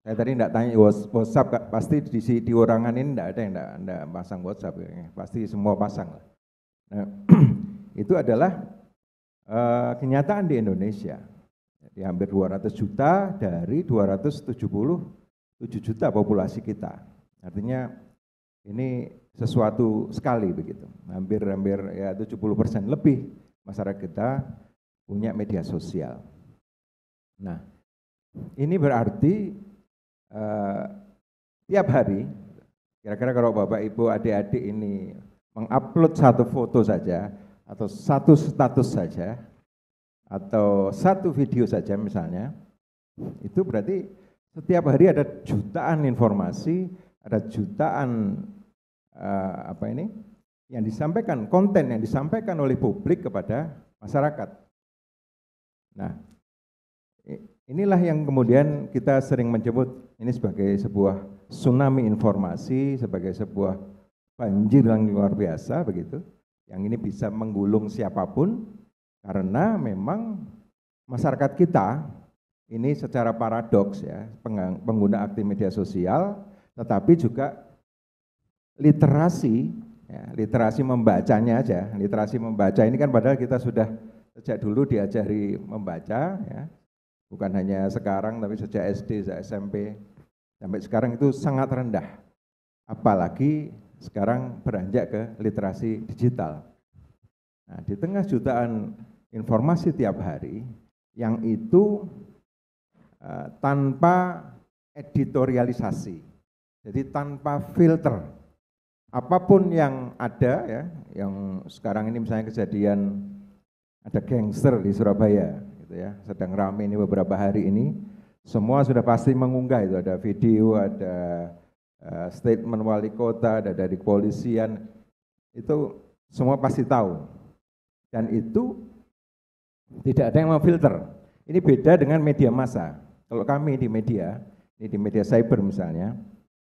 saya tadi tidak tanya WhatsApp, pasti di orangan ini tidak ada yang tidak pasang WhatsApp, pasti semua pasang. Nah, itu adalah kenyataan di Indonesia, jadi hampir 200 juta dari 277 juta populasi kita. Artinya ini sesuatu sekali begitu. Hampir ya 70% lebih masyarakat kita punya media sosial. Nah, ini berarti tiap hari, kira-kira kalau Bapak Ibu adik-adik ini mengupload satu foto saja, atau satu status saja, atau satu video saja misalnya, itu berarti setiap hari ada jutaan informasi, ada jutaan yang disampaikan, konten yang disampaikan oleh publik kepada masyarakat. Nah, inilah yang kemudian kita sering menyebut ini sebagai sebuah tsunami informasi, sebagai sebuah banjir yang luar biasa begitu, yang ini bisa menggulung siapapun, karena memang masyarakat kita ini secara paradoks ya, pengguna aktif media sosial, tetapi juga literasi, ya, literasi membacanya aja, literasi membaca ini kan padahal kita sudah sejak dulu diajari membaca, ya, bukan hanya sekarang tapi sejak SD, sejak SMP, sampai sekarang itu sangat rendah, apalagi sekarang beranjak ke literasi digital. Nah, di tengah jutaan informasi tiap hari, yang itu tanpa editorialisasi, jadi tanpa filter, apapun yang ada ya, yang sekarang ini misalnya kejadian ada gangster di Surabaya, gitu ya, sedang ramai ini beberapa hari ini, semua sudah pasti mengunggah itu, ada video, ada statement wali kota, ada dari kepolisian, itu semua pasti tahu, dan itu tidak ada yang memfilter. Ini beda dengan media massa. Kalau kami di media, ini di media cyber misalnya,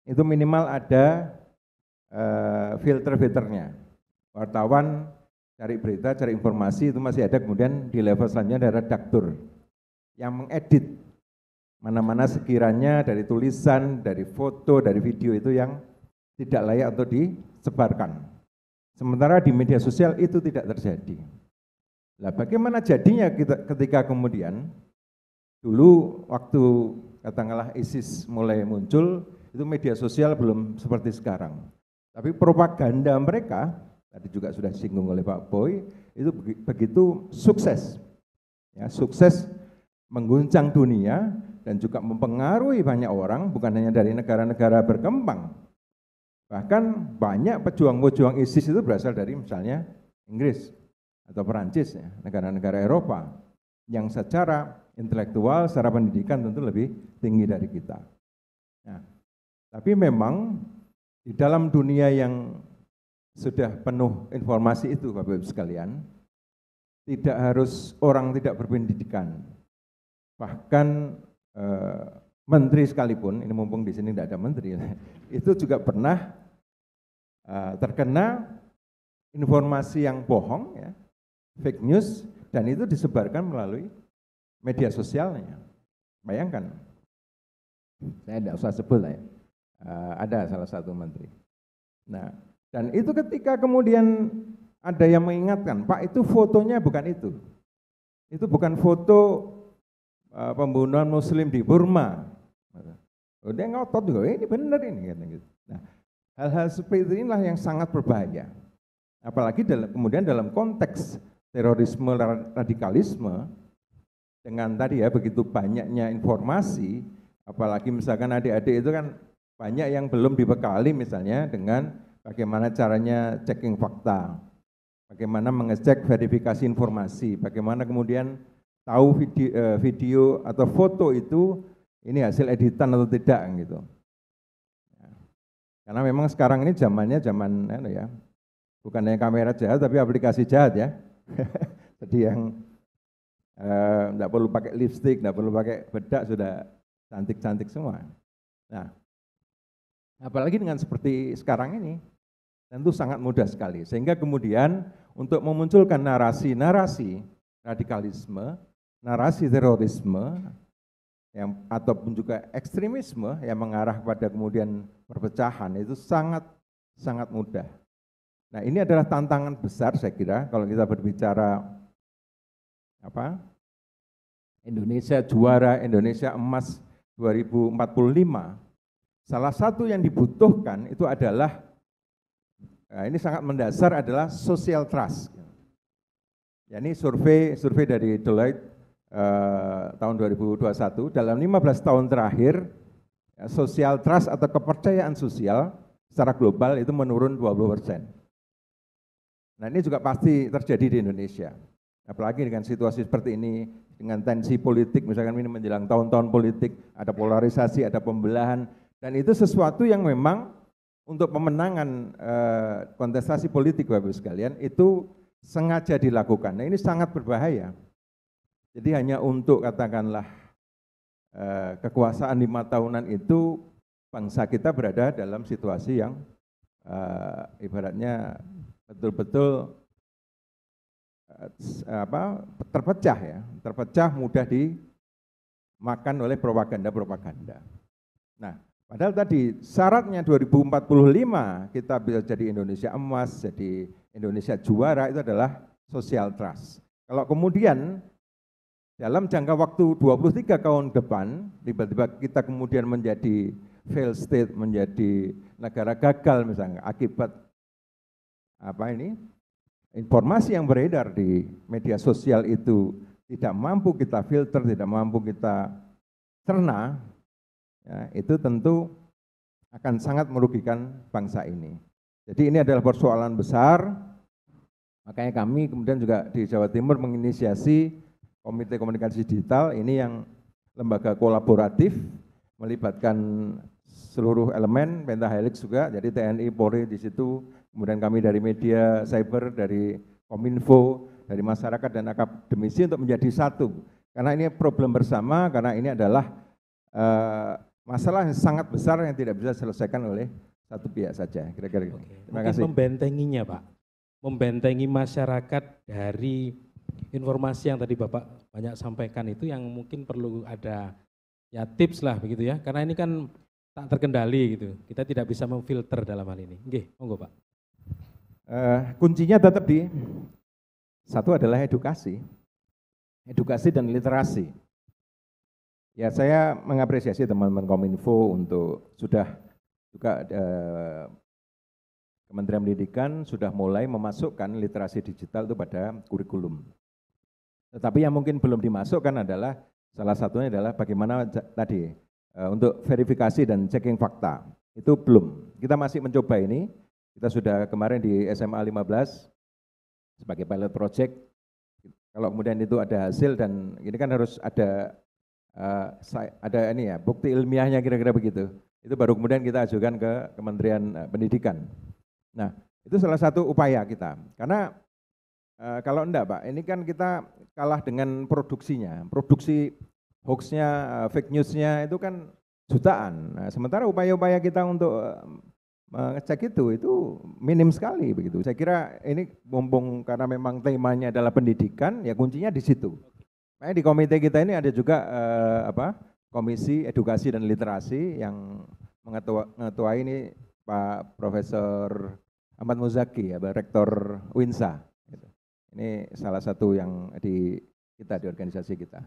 itu minimal ada filter-filternya. Wartawan cari berita, cari informasi, itu masih ada, kemudian di level selanjutnya ada redaktur. yang mengedit mana-mana sekiranya dari tulisan, dari foto, dari video itu yang tidak layak untuk disebarkan. Sementara di media sosial itu tidak terjadi. Nah, bagaimana jadinya ketika kemudian dulu waktu katakanlah ISIS mulai muncul, itu media sosial belum seperti sekarang. Tapi propaganda mereka, tadi juga sudah disinggung oleh Pak Boy, itu begitu sukses. Ya, sukses mengguncang dunia dan juga mempengaruhi banyak orang, bukan hanya dari negara-negara berkembang. Bahkan banyak pejuang-pejuang ISIS itu berasal dari misalnya Inggris atau Perancis, ya, negara-negara Eropa yang secara intelektual, secara pendidikan tentu lebih tinggi dari kita. Nah, tapi memang di dalam dunia yang sudah penuh informasi itu, Bapak Ibu sekalian, tidak harus orang tidak berpendidikan. Bahkan menteri sekalipun, ini mumpung di sini tidak ada menteri, itu juga pernah terkena informasi yang bohong, ya, fake news, dan itu disebarkan melalui media sosialnya. Bayangkan, saya tidak usah sebut lah ya, ada salah satu menteri. Nah, dan itu ketika kemudian ada yang mengingatkan, Pak, itu fotonya bukan itu bukan foto pembunuhan Muslim di Burma. Dia ngotot juga, ini benar ini. Nah, hal-hal seperti inilah yang sangat berbahaya. Apalagi kemudian dalam konteks terorisme, radikalisme, dengan tadi ya begitu banyaknya informasi, apalagi misalkan adik-adik itu kan banyak yang belum dibekali misalnya dengan bagaimana caranya checking fakta, bagaimana mengecek verifikasi informasi, bagaimana kemudian tahu video atau foto itu ini hasil editan atau tidak gitu. Karena memang sekarang ini zamannya zaman ya, bukan hanya kamera jahat tapi aplikasi jahat ya. Jadi yang enggak perlu pakai lipstick, enggak perlu pakai bedak, sudah cantik-cantik semua. Nah, apalagi dengan seperti sekarang ini, tentu sangat mudah sekali. Sehingga kemudian untuk memunculkan narasi-narasi radikalisme, narasi terorisme, yang ataupun juga ekstremisme yang mengarah pada kemudian perpecahan itu sangat mudah. Nah, ini adalah tantangan besar saya kira kalau kita berbicara Indonesia juara, Indonesia emas 2045. Salah satu yang dibutuhkan itu adalah ini sangat mendasar adalah social trust. Ya, ini survei dari Deloitte tahun 2021, dalam 15 tahun terakhir social trust atau kepercayaan sosial secara global itu menurun 20%. Nah, ini juga pasti terjadi di Indonesia. Apalagi dengan situasi seperti ini, dengan tensi politik, misalkan ini menjelang tahun-tahun politik, ada polarisasi, ada pembelahan, dan itu sesuatu yang memang untuk pemenangan kontestasi politik Bapak Ibu sekalian itu sengaja dilakukan. Nah, ini sangat berbahaya. Jadi hanya untuk katakanlah kekuasaan 5 tahunan itu bangsa kita berada dalam situasi yang ibaratnya betul-betul terpecah ya, terpecah mudah dimakan oleh propaganda. Nah, padahal tadi syaratnya 2045 kita bisa jadi Indonesia emas, jadi Indonesia juara itu adalah social trust. Kalau kemudian dalam jangka waktu 23 tahun depan, tiba-tiba kita kemudian menjadi failed state, menjadi negara gagal misalnya, akibat informasi yang beredar di media sosial itu tidak mampu kita filter, tidak mampu kita cerna, ya, itu tentu akan sangat merugikan bangsa ini. Jadi ini adalah persoalan besar, makanya kami kemudian juga di Jawa Timur menginisiasi Komite Komunikasi Digital, ini yang lembaga kolaboratif, melibatkan seluruh elemen, Pentahelix juga, jadi TNI, Polri di situ, kemudian kami dari media, cyber, dari Kominfo, dari masyarakat dan akademisi untuk menjadi satu. Karena ini problem bersama, karena ini adalah masalah yang sangat besar yang tidak bisa diselesaikan oleh satu pihak saja. Kira-kira gitu. Terima kasih. Membentenginya Pak, membentengi masyarakat dari informasi yang tadi Bapak banyak sampaikan itu yang mungkin perlu ada ya tips lah begitu ya, karena ini kan tak terkendali gitu, kita tidak bisa memfilter dalam hal ini. Nggih, monggo Pak. Kuncinya tetap di satu adalah edukasi dan literasi. Ya saya mengapresiasi teman-teman Kominfo untuk sudah juga Kementerian Pendidikan sudah mulai memasukkan literasi digital itu pada kurikulum. Tetapi yang mungkin belum dimasukkan adalah salah satunya adalah bagaimana tadi untuk verifikasi dan checking fakta. Itu belum. Kita masih mencoba ini. Kita sudah kemarin di SMA 15 sebagai pilot project. Kalau kemudian itu ada hasil dan ini kan harus ada ini ya bukti ilmiahnya kira-kira begitu. Itu baru kemudian kita ajukan ke Kementerian Pendidikan. Nah, itu salah satu upaya kita. Karena kalau enggak Pak, ini kan kita kalah dengan produksinya. Produksi hoax-nya, fake news-nya itu kan jutaan. Nah, sementara upaya-upaya kita untuk mengecek itu minim sekali begitu. Saya kira ini mumpung karena memang temanya adalah pendidikan, ya kuncinya di situ. Makanya di komite kita ini ada juga Komisi Edukasi dan Literasi yang mengetuai ini Pak Profesor Ahmad Muzaki, ya, Rektor UINSA. Ini salah satu yang kita di organisasi kita.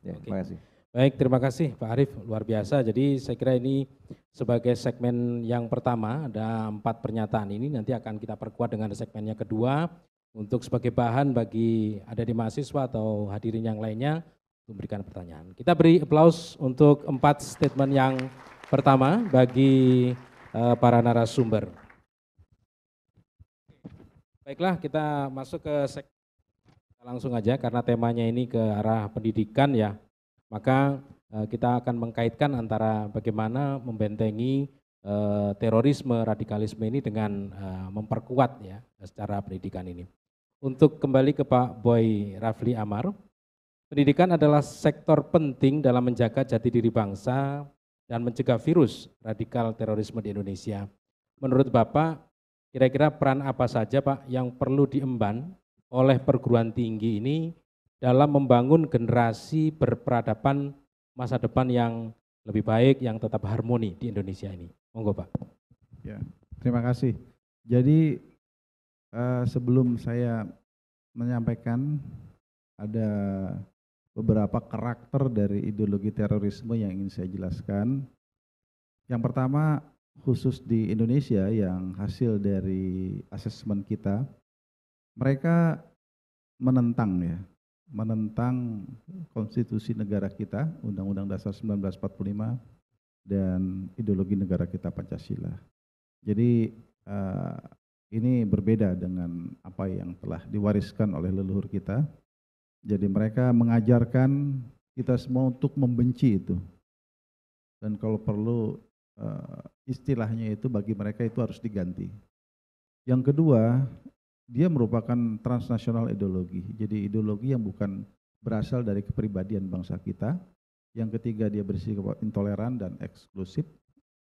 Ya, terima kasih. Baik, terima kasih Pak Arief, luar biasa. Jadi saya kira ini sebagai segmen yang pertama, ada 4 pernyataan ini, nanti akan kita perkuat dengan segmen yang kedua, untuk sebagai bahan bagi ada di mahasiswa atau hadirin yang lainnya, untuk memberikan pertanyaan. Kita beri aplaus untuk 4 statement yang pertama bagi para narasumber. Baiklah, kita masuk ke langsung aja karena temanya ini ke arah pendidikan ya. Maka kita akan mengkaitkan antara bagaimana membentengi terorisme, radikalisme ini dengan memperkuat ya secara pendidikan ini. Untuk kembali ke Pak Boy Rafli Amar, pendidikan adalah sektor penting dalam menjaga jati diri bangsa dan mencegah virus radikal terorisme di Indonesia. Menurut Bapak, kira-kira peran apa saja Pak yang perlu diemban oleh perguruan tinggi ini dalam membangun generasi berperadaban masa depan yang lebih baik, yang tetap harmoni di Indonesia ini? Monggo Pak. Ya, terima kasih. Jadi sebelum saya menyampaikan, ada beberapa karakter dari ideologi terorisme yang ingin saya jelaskan. Yang pertama, khusus di Indonesia yang hasil dari asesmen kita, mereka menentang konstitusi negara kita, Undang-Undang Dasar 1945, dan ideologi negara kita Pancasila. Jadi ini berbeda dengan apa yang telah diwariskan oleh leluhur kita. Jadi mereka mengajarkan kita semua untuk membenci itu. Dan kalau perlu istilahnya itu bagi mereka itu harus diganti. Yang kedua, dia merupakan transnasional ideologi. Jadi ideologi yang bukan berasal dari kepribadian bangsa kita. Yang ketiga, dia bersifat intoleran dan eksklusif.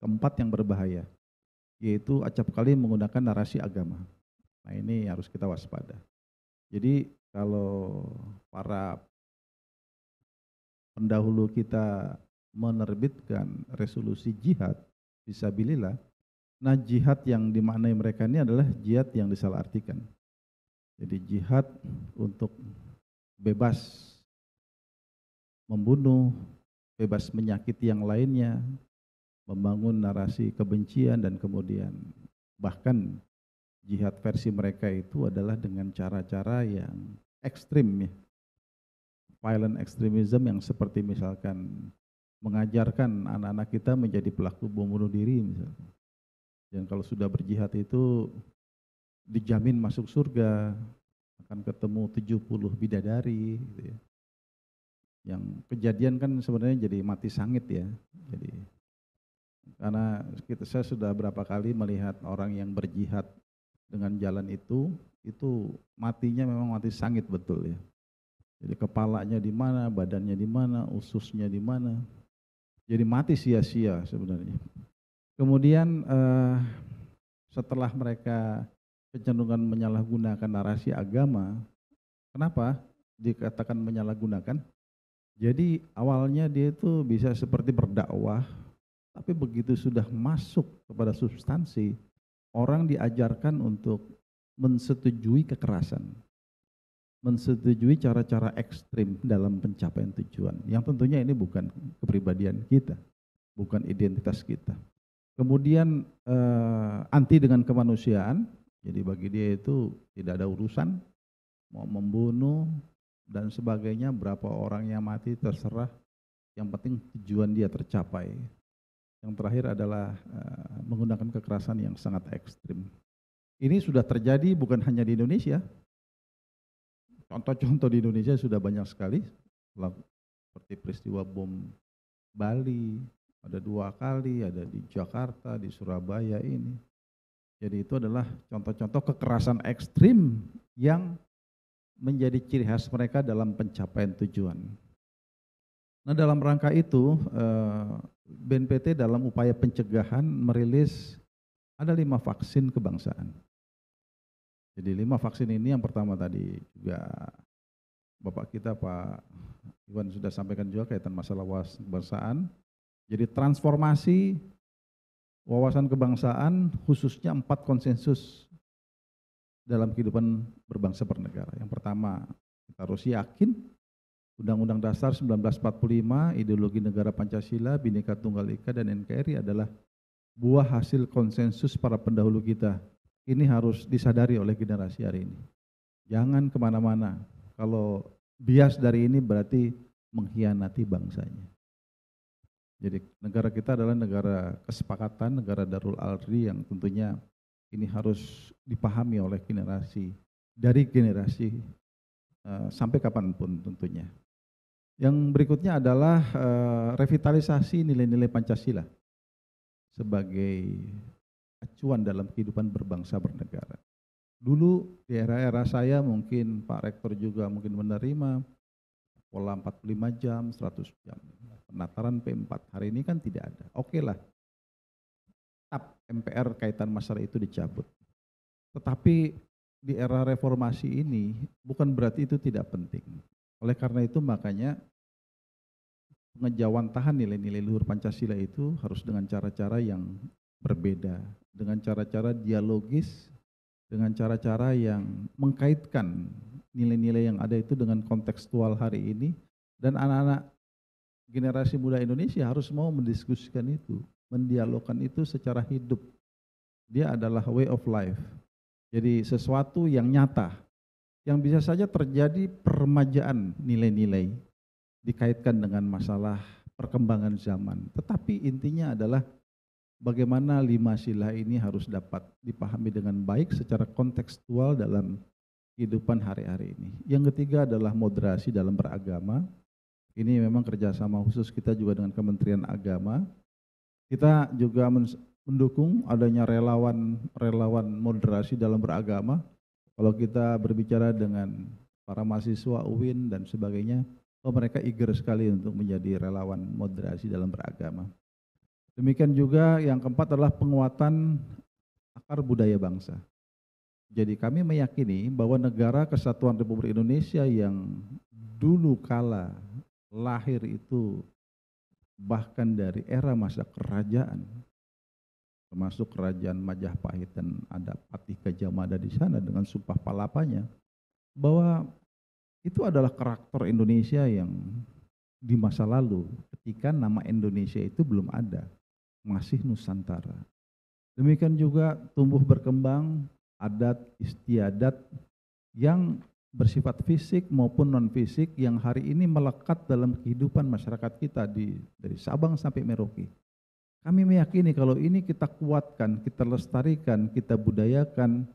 Keempat, yang berbahaya, yaitu acap kali menggunakan narasi agama. Nah, ini harus kita waspada. Jadi kalau para pendahulu kita menerbitkan resolusi jihad fisabilillah, nah jihad yang dimaknai mereka ini adalah jihad yang disalahartikan. Jadi jihad untuk bebas membunuh, bebas menyakiti yang lainnya, membangun narasi kebencian, dan kemudian bahkan jihad versi mereka itu adalah dengan cara-cara yang ekstrim ya. Violent extremism yang seperti misalkan mengajarkan anak-anak kita menjadi pelaku bom bunuh diri misalkan. Dan kalau sudah berjihad itu dijamin masuk surga, akan ketemu 70 bidadari gitu ya. Yang kejadian kan sebenarnya jadi mati sangit ya. Jadi karena saya sudah berapa kali melihat orang yang berjihad dengan jalan itu matinya memang mati sangit betul ya. Jadi kepalanya di mana, badannya di mana, ususnya di mana. Jadi mati sia-sia sebenarnya. Kemudian setelah mereka kecenderungan menyalahgunakan narasi agama, kenapa? dikatakan menyalahgunakan. Jadi awalnya dia itu bisa seperti berdakwah, tapi begitu sudah masuk kepada substansi, orang diajarkan untuk mensetujui kekerasan, mensetujui cara-cara ekstrim dalam pencapaian tujuan. Yang tentunya ini bukan kepribadian kita, bukan identitas kita. Kemudian anti dengan kemanusiaan, jadi bagi dia itu tidak ada urusan, mau membunuh dan sebagainya, berapa orang yang mati terserah, yang penting tujuan dia tercapai. Yang terakhir adalah menggunakan kekerasan yang sangat ekstrim. Ini sudah terjadi bukan hanya di Indonesia. Contoh-contoh di Indonesia sudah banyak sekali, seperti peristiwa bom Bali, ada 2 kali, ada di Jakarta, di Surabaya ini. Jadi itu adalah contoh-contoh kekerasan ekstrim yang menjadi ciri khas mereka dalam pencapaian tujuan. Nah, dalam rangka itu BNPT dalam upaya pencegahan merilis ada 5 vaksin kebangsaan. Jadi 5 vaksin ini yang pertama tadi juga Bapak kita Pak Iwan sudah sampaikan juga kaitan masalah wawasan kebangsaan. Jadi transformasi wawasan kebangsaan khususnya 4 konsensus dalam kehidupan berbangsa bernegara. Yang pertama, kita harus yakin Undang-Undang Dasar 1945, ideologi negara Pancasila, Bhinneka Tunggal Ika dan NKRI adalah buah hasil konsensus para pendahulu kita. Ini harus disadari oleh generasi hari ini. Jangan kemana-mana. Kalau bias dari ini berarti mengkhianati bangsanya. Jadi negara kita adalah negara kesepakatan, negara Darul Ardi yang tentunya ini harus dipahami oleh generasi, dari generasi sampai kapanpun tentunya. Yang berikutnya adalah revitalisasi nilai-nilai Pancasila sebagai acuan dalam kehidupan berbangsa bernegara. Dulu di era-era saya mungkin Pak Rektor juga mungkin menerima pola 45 jam, 100 jam. Penataran P4 hari ini kan tidak ada. Oke lah, TAP MPR kaitan masalah itu dicabut. Tetapi di era reformasi ini bukan berarti itu tidak penting. Oleh karena itu makanya pengejawantahan nilai-nilai luhur Pancasila itu harus dengan cara-cara yang berbeda, dengan cara-cara dialogis, dengan cara-cara yang mengkaitkan nilai-nilai yang ada itu dengan kontekstual hari ini, dan anak-anak generasi muda Indonesia harus mau mendiskusikan itu, mendialogkan itu secara hidup. Dia adalah way of life. Jadi sesuatu yang nyata, yang bisa saja terjadi peremajaan nilai-nilai dikaitkan dengan masalah perkembangan zaman. Tetapi intinya adalah bagaimana 5 sila ini harus dapat dipahami dengan baik secara kontekstual dalam kehidupan hari-hari ini. Yang ketiga adalah moderasi dalam beragama. Ini memang kerjasama khusus kita juga dengan Kementerian Agama. Kita juga mendukung adanya relawan moderasi dalam beragama. Kalau kita berbicara dengan para mahasiswa UIN dan sebagainya, mereka eager sekali untuk menjadi relawan moderasi dalam beragama. Demikian juga yang keempat adalah penguatan akar budaya bangsa. Jadi kami meyakini bahwa negara Kesatuan Republik Indonesia yang dulu kala lahir itu bahkan dari era masa kerajaan, termasuk kerajaan Majapahit dan ada Patih Gajah Mada di sana dengan sumpah palapanya, bahwa itu adalah karakter Indonesia yang di masa lalu ketika nama Indonesia itu belum ada, masih Nusantara. Demikian juga tumbuh berkembang adat istiadat yang bersifat fisik maupun non fisik yang hari ini melekat dalam kehidupan masyarakat kita dari Sabang sampai Merauke. Kami meyakini kalau ini kita kuatkan, kita lestarikan, kita budayakan,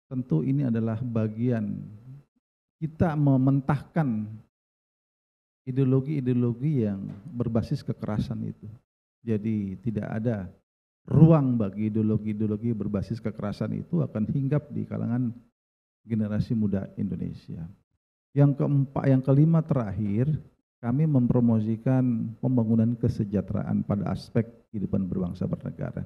tentu ini adalah bagian kita mementahkan ideologi-ideologi yang berbasis kekerasan itu. Jadi tidak ada ruang bagi ideologi-ideologi berbasis kekerasan itu akan hinggap di kalangan generasi muda Indonesia. Yang kelima terakhir, kami mempromosikan pembangunan kesejahteraan pada aspek kehidupan berbangsa bernegara.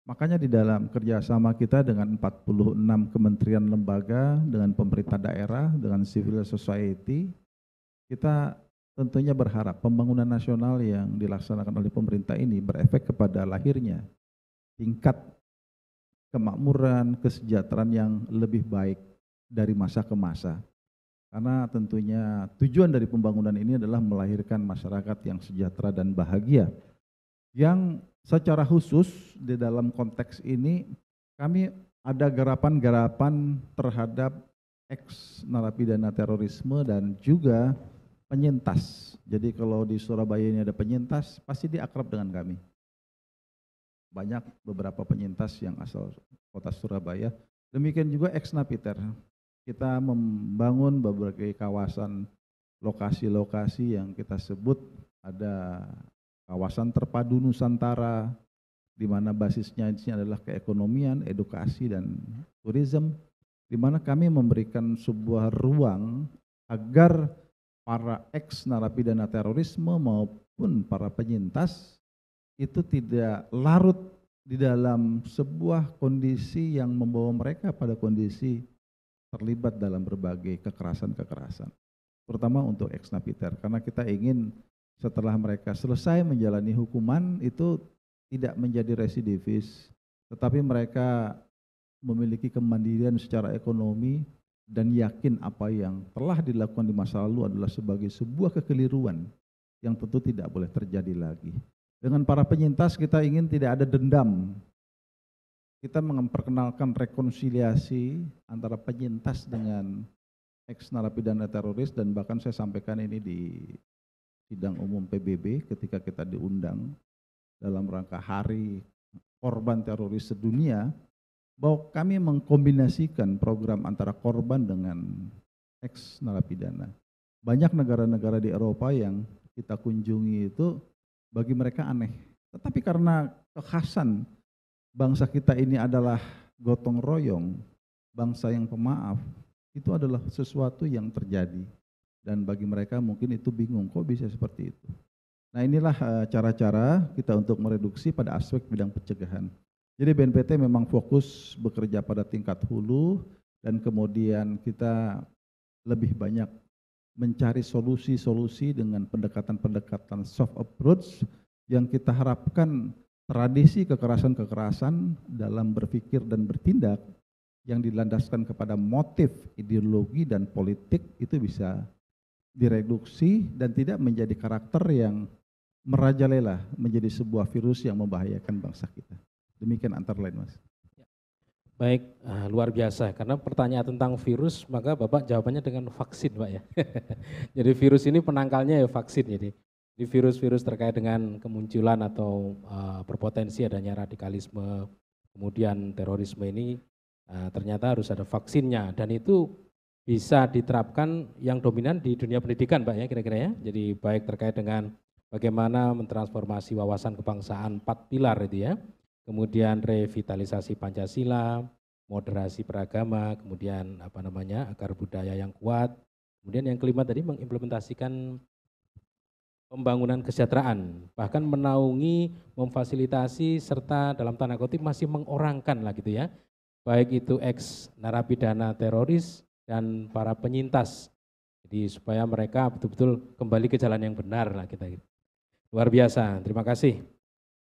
Makanya di dalam kerjasama kita dengan 46 kementerian lembaga, dengan pemerintah daerah, dengan civil society, kita tentunya berharap pembangunan nasional yang dilaksanakan oleh pemerintah ini berefek kepada lahirnya tingkat kemakmuran, kesejahteraan yang lebih baik dari masa ke masa. Karena tentunya tujuan dari pembangunan ini adalah melahirkan masyarakat yang sejahtera dan bahagia. Yang secara khusus di dalam konteks ini kami ada garapan-garapan terhadap ex narapidana terorisme dan juga penyintas. Jadi kalau di Surabaya ini ada penyintas, pasti dia akrab dengan kami. Banyak beberapa penyintas yang asal kota Surabaya. Demikian juga ex napiter. Kita membangun berbagai kawasan, lokasi-lokasi yang kita sebut ada kawasan terpadu Nusantara, di mana basisnya di sini adalah keekonomian, edukasi, dan tourism, di mana kami memberikan sebuah ruang agar para ex narapidana terorisme maupun para penyintas itu tidak larut di dalam sebuah kondisi yang membawa mereka pada kondisi terlibat dalam berbagai kekerasan-kekerasan, terutama untuk ex napiter, karena kita ingin setelah mereka selesai menjalani hukuman itu tidak menjadi residivis, tetapi mereka memiliki kemandirian secara ekonomi dan yakin apa yang telah dilakukan di masa lalu adalah sebagai sebuah kekeliruan yang tentu tidak boleh terjadi lagi. Dengan para penyintas kita ingin tidak ada dendam. Kita memperkenalkan rekonsiliasi antara penyintas dengan ex narapidana teroris, dan bahkan saya sampaikan ini di sidang umum PBB ketika kita diundang dalam rangka Hari Korban Teroris Sedunia, bahwa kami mengkombinasikan program antara korban dengan ex narapidana. Banyak negara-negara di Eropa yang kita kunjungi itu bagi mereka aneh, tetapi karena kekhasan bangsa kita ini adalah gotong royong, bangsa yang pemaaf, itu adalah sesuatu yang terjadi. Dan bagi mereka mungkin itu bingung, kok bisa seperti itu. Nah inilah cara-cara kita untuk mereduksi pada aspek bidang pencegahan. Jadi BNPT memang fokus bekerja pada tingkat hulu, dan kemudian kita lebih banyak mencari solusi-solusi dengan pendekatan-pendekatan soft approach yang kita harapkan tradisi kekerasan-kekerasan dalam berpikir dan bertindak yang dilandaskan kepada motif, ideologi, dan politik itu bisa direduksi dan tidak menjadi karakter yang merajalela menjadi sebuah virus yang membahayakan bangsa kita. Demikian antara lain, Mas. Baik, luar biasa. Karena pertanyaan tentang virus, maka Bapak jawabannya dengan vaksin, Pak ya. Jadi virus ini penangkalnya ya vaksin. Jadi virus-virus terkait dengan kemunculan atau berpotensi adanya radikalisme, kemudian terorisme ini ternyata harus ada vaksinnya, dan itu bisa diterapkan yang dominan di dunia pendidikan, Pak ya, kira-kira ya. Jadi baik terkait dengan bagaimana mentransformasi wawasan kebangsaan 4 pilar itu ya, kemudian revitalisasi Pancasila, moderasi beragama, kemudian akar budaya yang kuat, kemudian yang kelima tadi mengimplementasikan pembangunan kesejahteraan, bahkan menaungi, memfasilitasi, serta dalam tanda kutip masih mengorangkan lah gitu ya, baik itu ex narapidana teroris dan para penyintas. Jadi supaya mereka betul-betul kembali ke jalan yang benar lah kita. Luar biasa, terima kasih.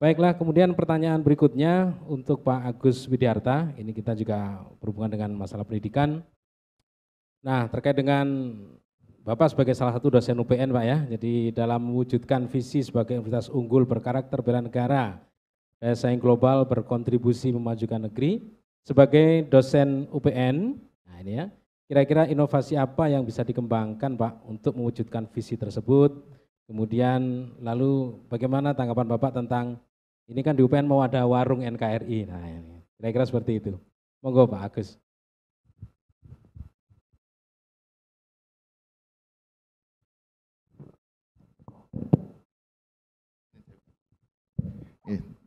Baiklah, kemudian pertanyaan berikutnya untuk Pak Agus Widiarta, ini kita juga berhubungan dengan masalah pendidikan. Nah, terkait dengan Bapak sebagai salah satu dosen UPN, Pak ya, jadi dalam mewujudkan visi sebagai universitas unggul berkarakter bela negara, daya saing global, berkontribusi memajukan negeri, sebagai dosen UPN, nah ini ya, kira-kira inovasi apa yang bisa dikembangkan Pak untuk mewujudkan visi tersebut, kemudian lalu bagaimana tanggapan Bapak tentang, ini kan di UPN mau ada warung NKRI, nah ini, kira-kira seperti itu. Monggo Pak Agus.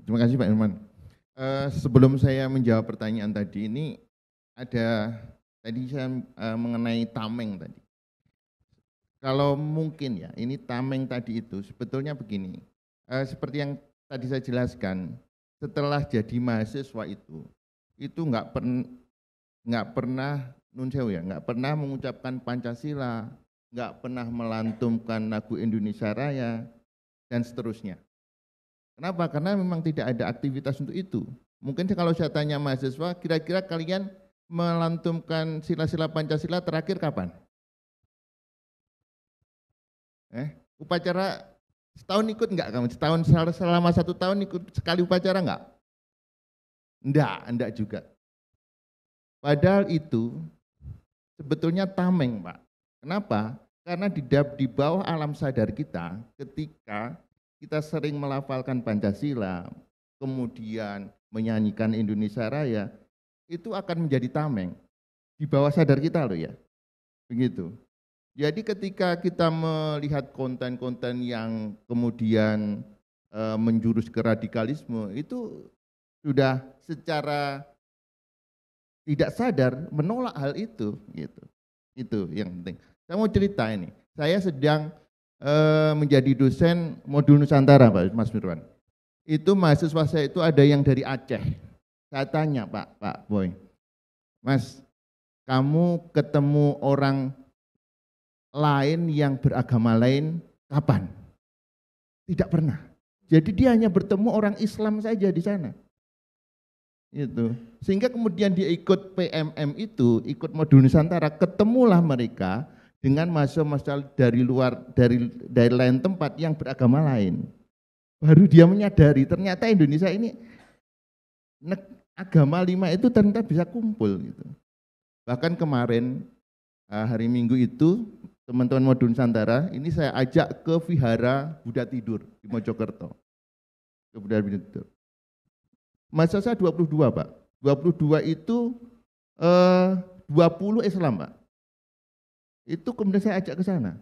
Terima kasih Pak Irman. Sebelum saya menjawab pertanyaan tadi ini, tadi saya mengenai tameng tadi. Kalau mungkin ya, ini tameng tadi itu sebetulnya begini, seperti yang tadi saya jelaskan, setelah jadi mahasiswa itu nggak pernah nun sewu ya, nggak pernah mengucapkan Pancasila, nggak pernah melantunkan lagu Indonesia Raya dan seterusnya. Kenapa? Karena memang tidak ada aktivitas untuk itu. Mungkin kalau saya tanya mahasiswa, kira-kira kalian melantunkan sila-sila Pancasila terakhir kapan? Upacara setahun ikut enggak kamu? Setahun selama 1 tahun ikut sekali upacara enggak? Enggak juga. Padahal itu sebetulnya tameng, Pak. Kenapa? Karena di bawah alam sadar kita, ketika kita sering melafalkan Pancasila, kemudian menyanyikan Indonesia Raya, itu akan menjadi tameng. Di bawah sadar kita loh ya. Begitu. Jadi ketika kita melihat konten-konten yang kemudian menjurus ke radikalisme, itu sudah secara tidak sadar menolak hal itu, gitu. Itu yang penting. Saya mau cerita ini. Saya sedang menjadi dosen modul Nusantara, Pak Mas Mirwan. Itu mahasiswa saya itu ada yang dari Aceh. Saya tanya, Pak Boy, Mas, kamu ketemu orang lain yang beragama lain kapan? Tidak pernah. Jadi dia hanya bertemu orang Islam saja di sana. Itu. Sehingga kemudian dia ikut PMM itu, ikut modul Nusantara, ketemulah mereka dengan mahasiswa dari luar, dari lain tempat yang beragama lain. Baru dia menyadari ternyata Indonesia ini agama 5 itu ternyata bisa kumpul gitu. Bahkan kemarin hari Minggu itu teman-teman modul Nusantara ini saya ajak ke Vihara Buddha Tidur di Mojokerto. Ke Buddha Tidur. Masa saya 22, Pak. 22 itu 20 Islam, Pak. Itu kemudian saya ajak ke sana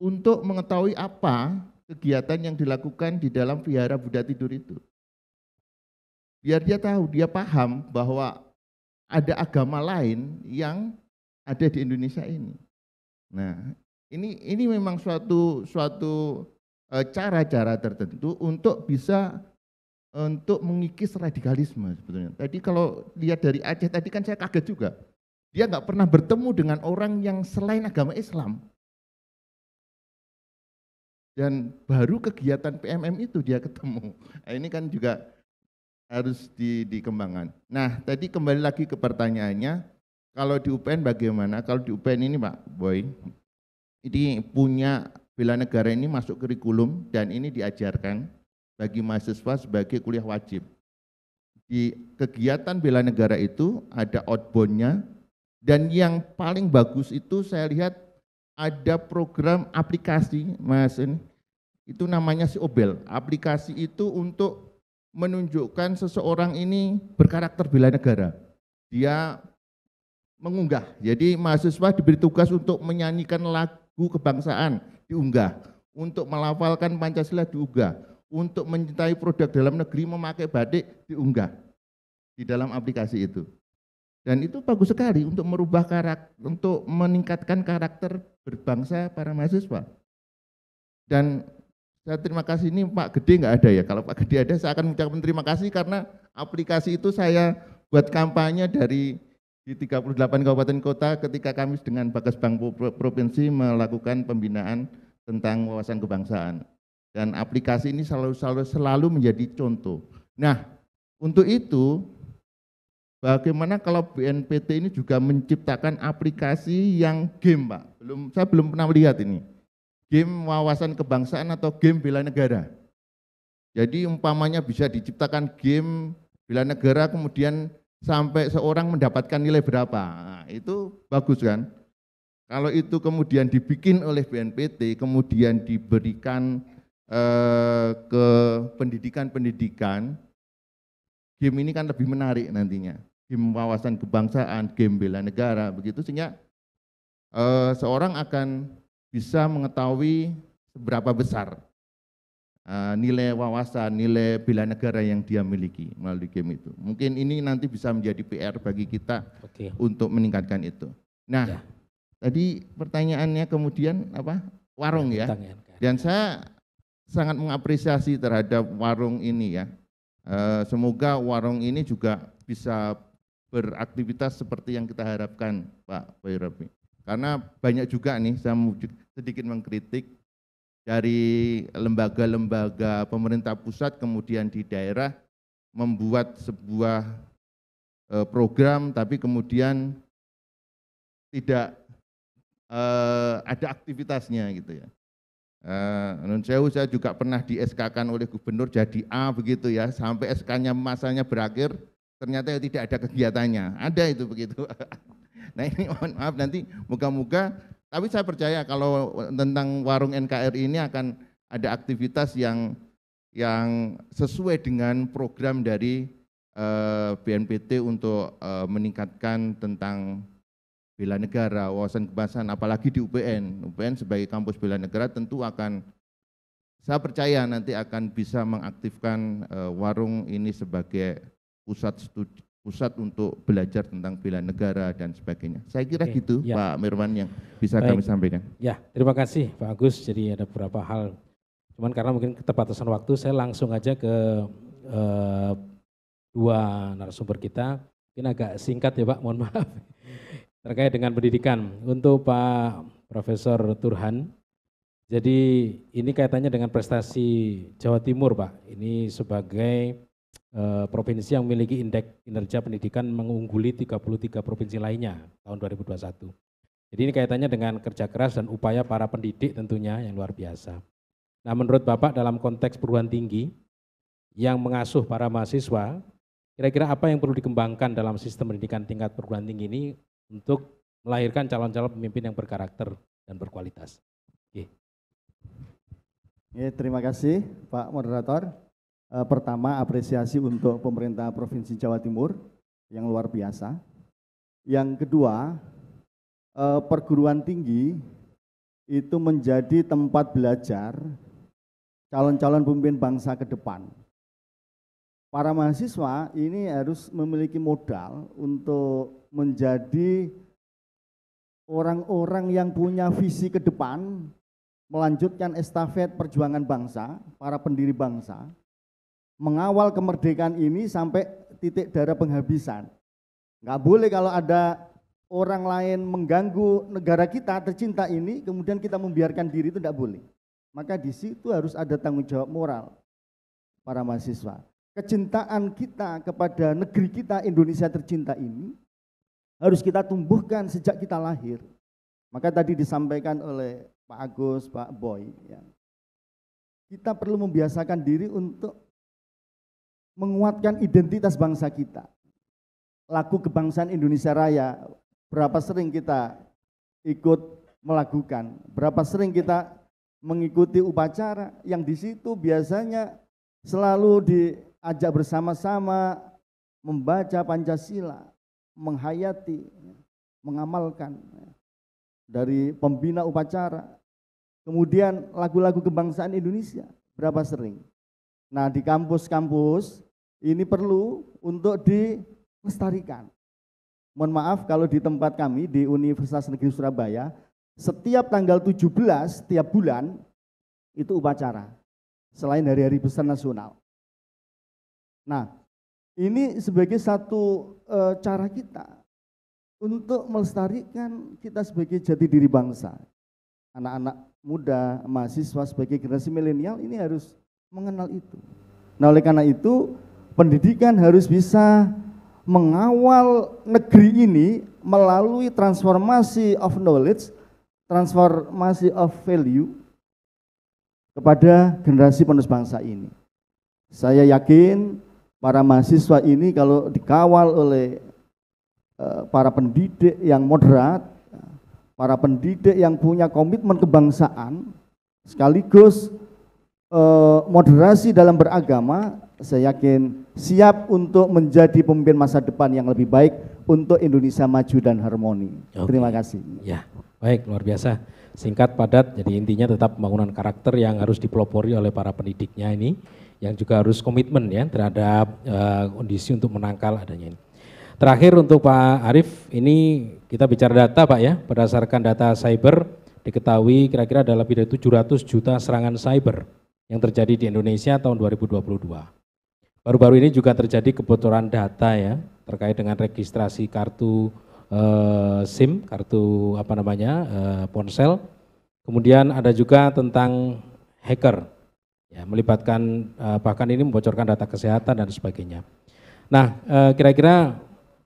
untuk mengetahui apa kegiatan yang dilakukan di dalam Vihara Buddha Tidur itu. Biar dia tahu, dia paham bahwa ada agama lain yang ada di Indonesia ini. Nah, ini memang suatu cara-cara tertentu untuk bisa untuk mengikis radikalisme sebetulnya. Tadi kalau lihat dari Aceh tadi kan saya kaget juga. Dia nggak pernah bertemu dengan orang yang selain agama Islam. Dan baru kegiatan PMM itu dia ketemu. Nah, ini kan juga harus dikembangkan. Nah, tadi kembali lagi ke pertanyaannya, kalau di UPN bagaimana? Kalau di UPN ini Pak Boy, ini punya bela negara ini masuk kurikulum dan ini diajarkan bagi mahasiswa sebagai kuliah wajib. Di kegiatan bela negara itu ada outbound-nya dan yang paling bagus itu saya lihat ada program aplikasi, Mas, itu namanya Siobel. Aplikasi itu untuk menunjukkan seseorang ini berkarakter bela negara. Dia mengunggah. Jadi mahasiswa diberi tugas untuk menyanyikan lagu kebangsaan, diunggah. Untuk melafalkan Pancasila, diunggah. Untuk mencintai produk dalam negeri, memakai batik, diunggah di dalam aplikasi itu. Dan itu bagus sekali untuk merubah karakter, untuk meningkatkan karakter berbangsa para mahasiswa. Dan saya terima kasih, ini Pak Gede nggak ada ya, kalau Pak Gede ada saya akan mengucapkan terima kasih karena aplikasi itu saya buat kampanye di 38 kabupaten kota ketika kami dengan Bagas Bank Provinsi melakukan pembinaan tentang wawasan kebangsaan. Dan aplikasi ini selalu menjadi contoh. Nah, untuk itu bagaimana kalau BNPT ini juga menciptakan aplikasi yang game, Pak? Saya belum pernah melihat ini. Game wawasan kebangsaan atau game bela negara. Jadi umpamanya bisa diciptakan game bela negara kemudian sampai seorang mendapatkan nilai berapa. Nah, itu bagus kan? Kalau itu kemudian dibikin oleh BNPT, kemudian diberikan ke pendidikan-pendidikan, game ini kan lebih menarik nantinya. Game wawasan kebangsaan, game bela negara, begitu sehingga seorang akan bisa mengetahui seberapa besar nilai wawasan, nilai bela negara yang dia miliki melalui game itu. Mungkin ini nanti bisa menjadi PR bagi kita untuk meningkatkan itu. Nah, tadi pertanyaannya kemudian apa? Warung ya. Dan saya sangat mengapresiasi terhadap warung ini ya. Semoga warung ini juga bisa beraktivitas seperti yang kita harapkan, Pak Boyrobi. Karena banyak juga nih, saya mau sedikit mengkritik dari lembaga-lembaga pemerintah pusat kemudian di daerah membuat sebuah program tapi kemudian tidak ada aktivitasnya gitu ya. Saya juga pernah di SK-kan oleh gubernur jadi A begitu ya, sampai SK-nya masanya berakhir ternyata tidak ada kegiatannya, ada itu begitu. Nah ini mohon maaf nanti moga-moga, tapi saya percaya kalau tentang warung NKRI ini akan ada aktivitas yang sesuai dengan program dari BNPT untuk meningkatkan tentang bela negara, wawasan kebangsaan, apalagi di UPN. UPN sebagai kampus bela negara tentu akan, saya percaya nanti akan bisa mengaktifkan warung ini sebagai pusat untuk belajar tentang bela negara dan sebagainya. Saya kira gitu ya. Pak Mirwan yang bisa kami sampaikan. Ya, terima kasih Pak Agus. Jadi ada beberapa hal, cuman karena mungkin keterbatasan waktu, saya langsung aja ke dua narasumber kita. Mungkin agak singkat ya Pak, mohon maaf. Terkait dengan pendidikan, untuk Pak Profesor Turhan, jadi ini kaitannya dengan prestasi Jawa Timur Pak, ini sebagai provinsi yang memiliki indeks kinerja pendidikan mengungguli 33 provinsi lainnya tahun 2021. Jadi ini kaitannya dengan kerja keras dan upaya para pendidik tentunya yang luar biasa. Nah menurut Bapak dalam konteks perguruan tinggi yang mengasuh para mahasiswa, kira-kira apa yang perlu dikembangkan dalam sistem pendidikan tingkat perguruan tinggi ini untuk melahirkan calon-calon pemimpin yang berkarakter dan berkualitas. Oke. Ya, terima kasih Pak Moderator. Pertama apresiasi untuk pemerintah Provinsi Jawa Timur yang luar biasa. Yang kedua, perguruan tinggi itu menjadi tempat belajar calon-calon pemimpin bangsa ke depan. Para mahasiswa ini harus memiliki modal untuk menjadi orang-orang yang punya visi ke depan, melanjutkan estafet perjuangan bangsa, para pendiri bangsa, mengawal kemerdekaan ini sampai titik darah penghabisan. Nggak boleh kalau ada orang lain mengganggu negara kita tercinta ini, kemudian kita membiarkan diri, itu tidak boleh. Maka di situ harus ada tanggung jawab moral para mahasiswa. Kecintaan kita kepada negeri kita Indonesia tercinta ini harus kita tumbuhkan sejak kita lahir. Maka tadi disampaikan oleh Pak Agus, Pak Boy, ya. Kita perlu membiasakan diri untuk menguatkan identitas bangsa kita. Lagu kebangsaan Indonesia Raya, berapa sering kita ikut melakukan, berapa sering kita mengikuti upacara yang di situ biasanya selalu diajak bersama-sama membaca Pancasila, menghayati, mengamalkan dari pembina upacara. Kemudian lagu-lagu kebangsaan Indonesia, berapa sering. Nah di kampus-kampus ini perlu untuk dilestarikan. Mohon maaf kalau di tempat kami di Universitas Negeri Surabaya, setiap tanggal 17 setiap bulan itu upacara, selain hari-hari besar nasional. Nah ini sebagai satu cara kita untuk melestarikan kita sebagai jati diri bangsa. Anak-anak muda, mahasiswa sebagai generasi milenial ini harus mengenal itu. Nah oleh karena itu pendidikan harus bisa mengawal negeri ini melalui transformasi of knowledge, transformasi of value kepada generasi penerus bangsa ini. Saya yakin para mahasiswa ini kalau dikawal oleh para pendidik yang moderat, para pendidik yang punya komitmen kebangsaan, sekaligus moderasi dalam beragama, saya yakin siap untuk menjadi pemimpin masa depan yang lebih baik untuk Indonesia maju dan harmoni. Oke. Terima kasih. Ya, baik, luar biasa. Singkat, padat, jadi intinya tetap pembangunan karakter yang harus dipelopori oleh para pendidiknya ini, yang juga harus komitmen ya terhadap kondisi untuk menangkal adanya ini. Terakhir untuk Pak Arief, ini kita bicara data Pak ya, berdasarkan data cyber diketahui kira-kira ada lebih dari 700 juta serangan cyber yang terjadi di Indonesia tahun 2022. baru-baru ini juga terjadi kebocoran data ya terkait dengan registrasi kartu SIM, kartu ponsel. Kemudian ada juga tentang hacker, ya, melibatkan bahkan ini membocorkan data kesehatan dan sebagainya. Nah, kira-kira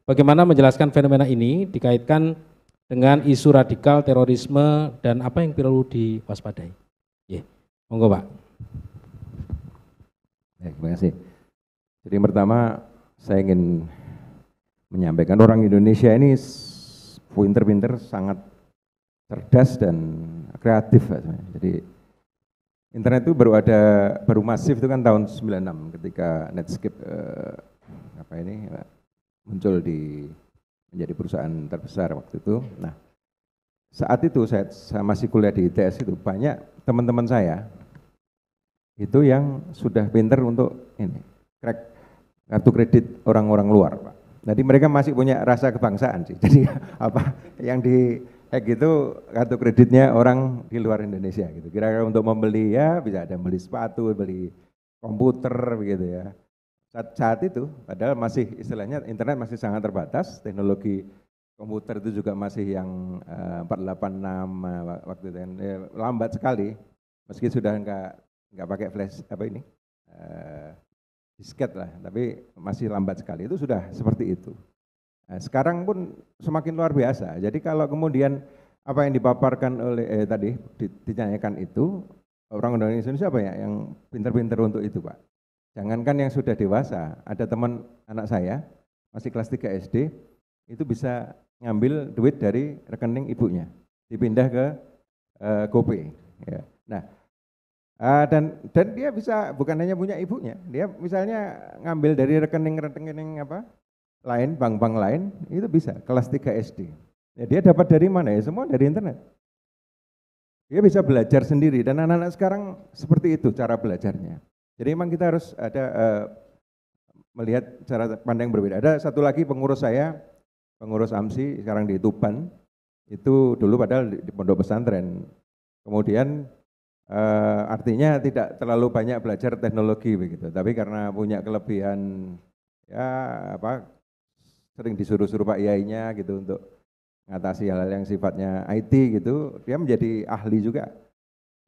bagaimana menjelaskan fenomena ini dikaitkan dengan isu radikal, terorisme, dan apa yang perlu diwaspadai? Ya, monggo Pak. Baik, terima kasih. Jadi pertama saya ingin menyampaikan orang Indonesia ini pinter-pinter, sangat cerdas dan kreatif. Jadi internet itu baru masif itu kan tahun 96 ketika Netscape muncul menjadi perusahaan terbesar waktu itu. Nah, saat itu saya masih kuliah di ITS itu banyak teman-teman saya itu yang sudah pinter untuk crack kartu kredit orang-orang luar, Pak. Jadi mereka masih punya rasa kebangsaan sih. Jadi apa yang di hack itu kartu kreditnya orang di luar Indonesia gitu. Kira-kira untuk membeli ya bisa ada beli sepatu, beli komputer begitu ya. Saat itu padahal masih istilahnya internet masih sangat terbatas, teknologi komputer itu juga masih yang 486 waktu itu lambat sekali. Meski sudah enggak pakai flash disket lah, tapi masih lambat sekali. Itu sudah seperti itu. Nah, sekarang pun semakin luar biasa. Jadi kalau kemudian apa yang dipaparkan oleh tadi ditanyakan itu, orang Indonesia siapa ya yang pinter-pinter untuk itu, Pak? Jangankan yang sudah dewasa, ada teman anak saya masih kelas 3 SD itu bisa ngambil duit dari rekening ibunya, dipindah ke GoPay. Ya. Nah, dan dia bisa bukan hanya punya ibunya, dia misalnya ngambil dari rekening lain, bank-bank lain, itu bisa, kelas 3 SD. Ya, dia dapat dari mana ya? Semua dari internet. Dia bisa belajar sendiri, dan anak-anak sekarang seperti itu cara belajarnya. Jadi memang kita harus melihat cara pandang yang berbeda. Ada satu lagi pengurus saya, pengurus AMSI, sekarang di Tuban, itu dulu padahal di pondok pesantren. Kemudian artinya tidak terlalu banyak belajar teknologi begitu, tapi karena punya kelebihan sering disuruh-suruh Pak Yainya gitu untuk mengatasi hal-hal yang sifatnya IT gitu, dia menjadi ahli juga.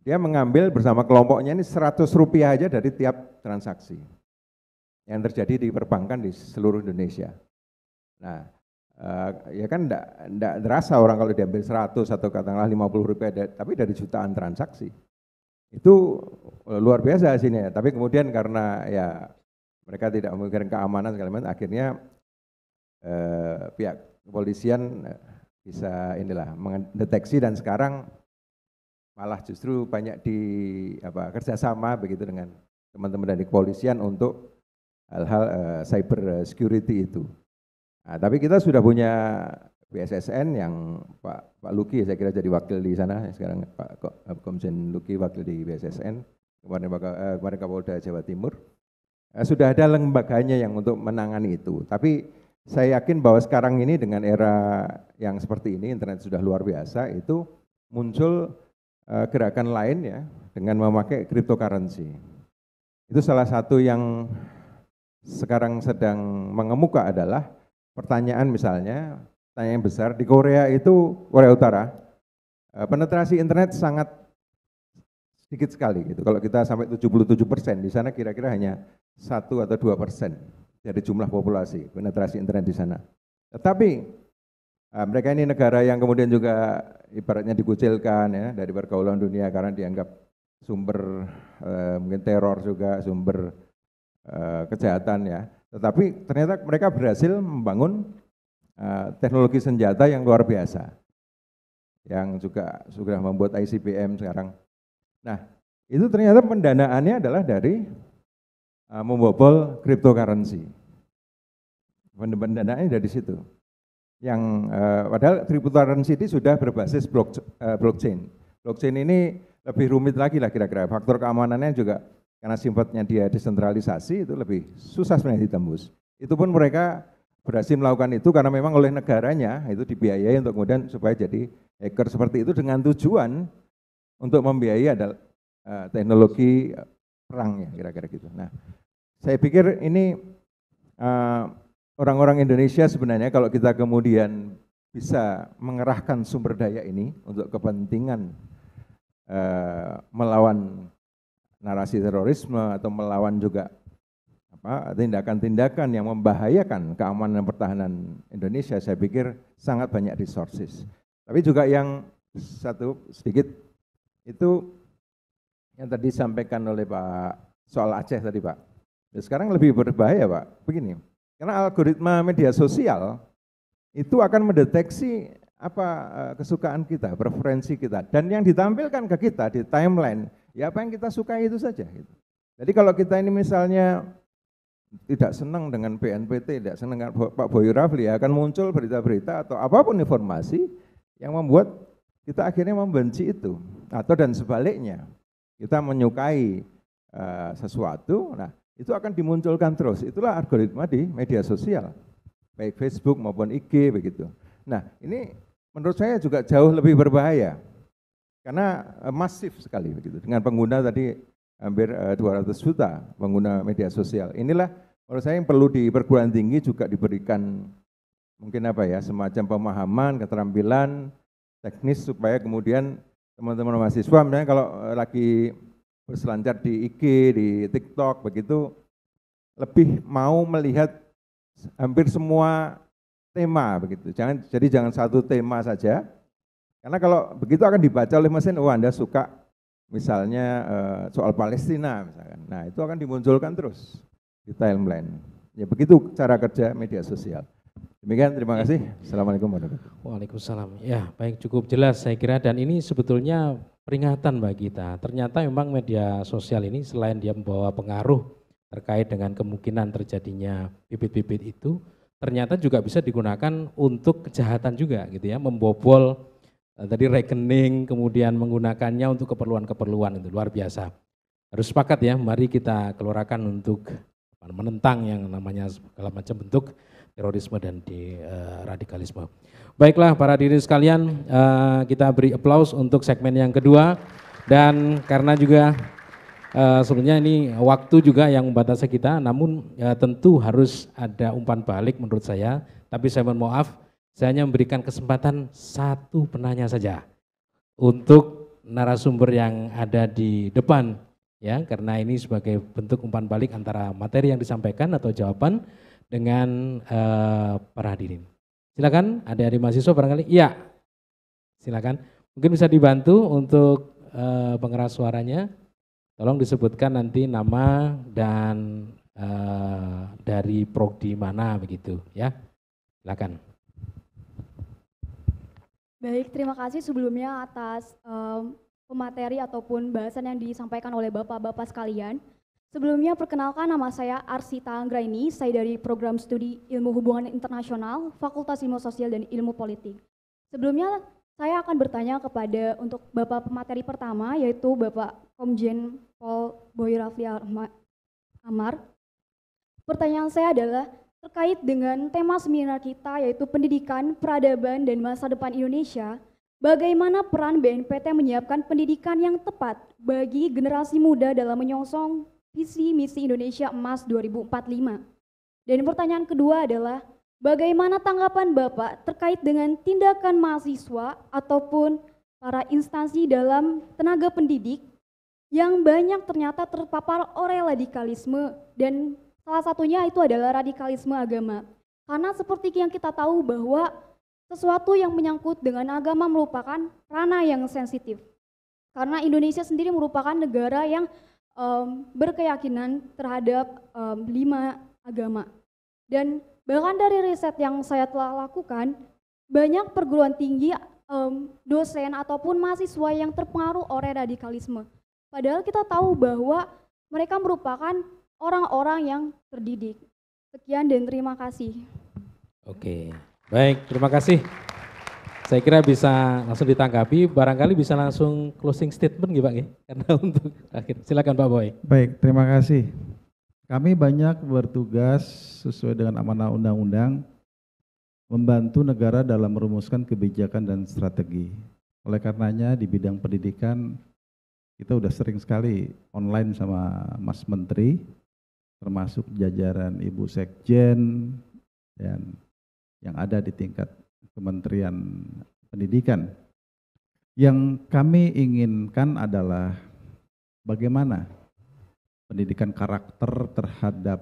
Dia mengambil bersama kelompoknya ini 100 rupiah aja dari tiap transaksi yang terjadi di perbankan di seluruh Indonesia. Nah, ya kan enggak terasa orang kalau diambil 100 atau katakanlah 50 rupiah, tapi dari jutaan transaksi. Itu luar biasa hasilnya, tapi kemudian karena ya mereka tidak memikirkan keamanan segala macam, akhirnya pihak kepolisian bisa mendeteksi dan sekarang malah justru banyak kerjasama begitu dengan teman-teman dari kepolisian untuk hal-hal cyber security itu. Nah, tapi kita sudah punya BSSN yang Pak Luki saya kira jadi wakil di sana, sekarang Pak Komjen Luki wakil di BSSN, kemarin Kapolda Jawa Timur. Sudah ada lembaganya yang untuk menangani itu, tapi saya yakin bahwa sekarang ini dengan era yang seperti ini, internet sudah luar biasa, itu muncul gerakan lain ya dengan memakai cryptocurrency. Itu salah satu yang sekarang sedang mengemuka adalah pertanyaan misalnya, pertanyaan besar di Korea Utara, penetrasi internet sangat sedikit sekali gitu. Kalau kita sampai 77%, di sana kira-kira hanya 1 atau 2% dari jumlah populasi penetrasi internet di sana. Tetapi mereka ini negara yang kemudian juga ibaratnya dikucilkan ya dari pergaulan dunia karena dianggap sumber mungkin teror juga, sumber kejahatan ya. Tetapi ternyata mereka berhasil membangun teknologi senjata yang luar biasa, yang juga sudah membuat ICBM sekarang. Nah, itu ternyata pendanaannya adalah dari membobol cryptocurrency. Pendanaannya dari situ. Yang padahal cryptocurrency ini sudah berbasis blockchain. Blockchain ini lebih rumit lagi lah kira-kira. Faktor keamanannya juga karena sifatnya dia desentralisasi itu lebih susah sebenarnya ditembus. Itu pun mereka berhasil melakukan itu karena memang oleh negaranya itu dibiayai untuk kemudian supaya jadi hacker seperti itu dengan tujuan untuk membiayai adalah teknologi perang ya kira-kira gitu. Nah, Saya pikir ini orang-orang Indonesia sebenarnya kalau kita kemudian bisa mengerahkan sumber daya ini untuk kepentingan melawan narasi terorisme atau melawan juga tindakan-tindakan yang membahayakan keamanan dan pertahanan Indonesia, saya pikir sangat banyak resources. Tapi juga yang satu sedikit itu yang tadi disampaikan oleh Pak soal Aceh tadi Pak. Sekarang lebih berbahaya Pak, begini, karena algoritma media sosial itu akan mendeteksi kesukaan kita, preferensi kita, dan yang ditampilkan ke kita di timeline, ya apa yang kita sukai itu saja. Gitu. Jadi kalau kita ini misalnya tidak senang dengan BNPT, tidak senang dengan Pak Boy Rafli, akan muncul berita-berita atau apapun informasi yang membuat kita akhirnya membenci itu, atau dan sebaliknya, kita menyukai sesuatu, nah itu akan dimunculkan terus. Itulah algoritma di media sosial, baik Facebook maupun IG begitu. Nah ini menurut saya juga jauh lebih berbahaya karena masif sekali begitu. Dengan pengguna tadi hampir 200 juta pengguna media sosial. Inilah menurut saya yang perlu di perguruan tinggi juga diberikan mungkin semacam pemahaman, keterampilan teknis supaya kemudian teman-teman mahasiswa misalnya kalau lagi berselancar di IG, di TikTok begitu lebih mau melihat hampir semua tema begitu. Jangan satu tema saja. Karena kalau begitu akan dibaca oleh mesin, oh Anda suka misalnya soal Palestina misalkan. Nah, itu akan dimunculkan terus di timeline. Ya begitu cara kerja media sosial. Demikian, terima kasih. Assalamualaikum warahmatullahi wabarakatuh. Waalaikumsalam. Ya, baik, cukup jelas saya kira, dan ini sebetulnya peringatan bagi kita. Ternyata memang media sosial ini selain dia membawa pengaruh terkait dengan kemungkinan terjadinya bibit-bibit itu, ternyata juga bisa digunakan untuk kejahatan juga gitu ya, membobol tadi rekening, kemudian menggunakannya untuk keperluan-keperluan, itu luar biasa. Harus sepakat ya, mari kita keluarkan untuk menentang yang namanya segala macam bentuk terorisme dan radikalisme. Baiklah para hadirin sekalian, kita beri aplaus untuk segmen yang kedua, dan karena juga sebenarnya ini waktu juga yang membatasi kita, namun tentu harus ada umpan balik menurut saya, tapi saya mohon maaf, saya hanya memberikan kesempatan satu penanya saja untuk narasumber yang ada di depan, ya, karena ini sebagai bentuk umpan balik antara materi yang disampaikan atau jawaban dengan para hadirin. Silakan, adik-adik mahasiswa barangkali, iya, silakan. Mungkin bisa dibantu untuk pengeras suaranya. Tolong disebutkan nanti nama dan dari prodi mana begitu ya. Silakan. Baik, terima kasih sebelumnya atas pemateri ataupun bahasan yang disampaikan oleh Bapak-bapak sekalian. Sebelumnya perkenalkan, nama saya Arsita Anggraini, saya dari program studi Ilmu Hubungan Internasional, Fakultas Ilmu Sosial dan Ilmu Politik. Sebelumnya saya akan bertanya kepada untuk Bapak pemateri pertama, yaitu Bapak Komjen Pol Boy Rafli Amar. Pertanyaan saya adalah terkait dengan tema seminar kita, yaitu pendidikan, peradaban, dan masa depan Indonesia. Bagaimana peran BNPT menyiapkan pendidikan yang tepat bagi generasi muda dalam menyongsong visi misi Indonesia Emas 2045? Dan pertanyaan kedua adalah, bagaimana tanggapan Bapak terkait dengan tindakan mahasiswa ataupun para instansi dalam tenaga pendidik yang banyak ternyata terpapar oleh radikalisme, dan salah satunya itu adalah radikalisme agama. Karena seperti yang kita tahu bahwa sesuatu yang menyangkut dengan agama merupakan ranah yang sensitif. Karena Indonesia sendiri merupakan negara yang berkeyakinan terhadap 5 agama. Dan bahkan dari riset yang saya telah lakukan, banyak perguruan tinggi dosen ataupun mahasiswa yang terpengaruh oleh radikalisme. Padahal kita tahu bahwa mereka merupakan orang-orang yang terdidik. Sekian dan terima kasih. Oke, baik, terima kasih. Saya kira bisa langsung ditanggapi, barangkali bisa langsung closing statement gitu Pak, karena untuk akhir. Silakan Pak Boy. Baik, terima kasih. Kami banyak bertugas sesuai dengan amanah undang-undang membantu negara dalam merumuskan kebijakan dan strategi. Oleh karenanya di bidang pendidikan kita udah sering sekali online sama Mas Menteri, termasuk jajaran Ibu Sekjen dan yang ada di tingkat Kementerian Pendidikan. Yang kami inginkan adalah bagaimana pendidikan karakter terhadap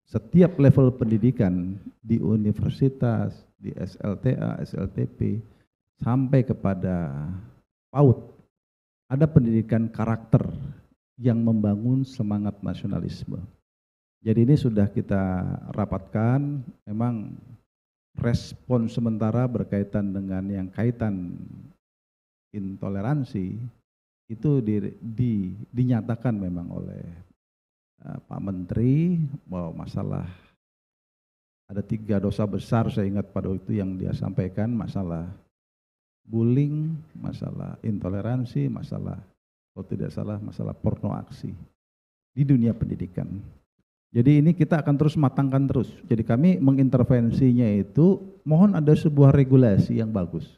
setiap level pendidikan di universitas, di SLTA, SLTP, sampai kepada PAUD. Ada pendidikan karakter yang membangun semangat nasionalisme. Jadi ini sudah kita rapatkan, memang respon sementara berkaitan dengan yang kaitan intoleransi itu dinyatakan memang oleh Pak Menteri bahwa masalah ada 3 dosa besar saya ingat pada waktu yang dia sampaikan, masalah bullying, masalah intoleransi, masalah kalau tidak salah masalah porno aksi di dunia pendidikan. Jadi ini kita akan terus matangkan terus. Jadi kami mengintervensinya itu mohon ada sebuah regulasi yang bagus.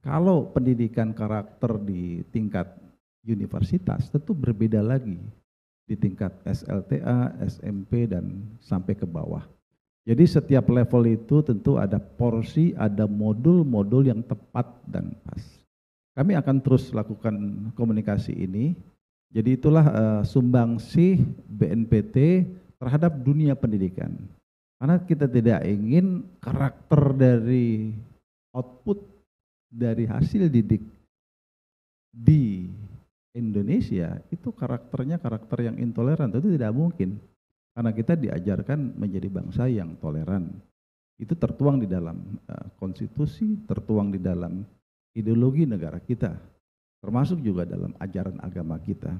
Kalau pendidikan karakter di tingkat universitas tentu berbeda lagi di tingkat SLTA, SMP dan sampai ke bawah. Jadi setiap level itu tentu ada porsi, ada modul-modul yang tepat dan pas. Kami akan terus lakukan komunikasi ini. Jadi itulah sumbangsih BNPT terhadap dunia pendidikan. Karena kita tidak ingin karakter dari output dari hasil didik di Indonesia itu karakternya karakter yang intoleran, itu tidak mungkin. Karena kita diajarkan menjadi bangsa yang toleran. Itu tertuang di dalam konstitusi, tertuang di dalam ideologi negara kita, termasuk juga dalam ajaran agama kita.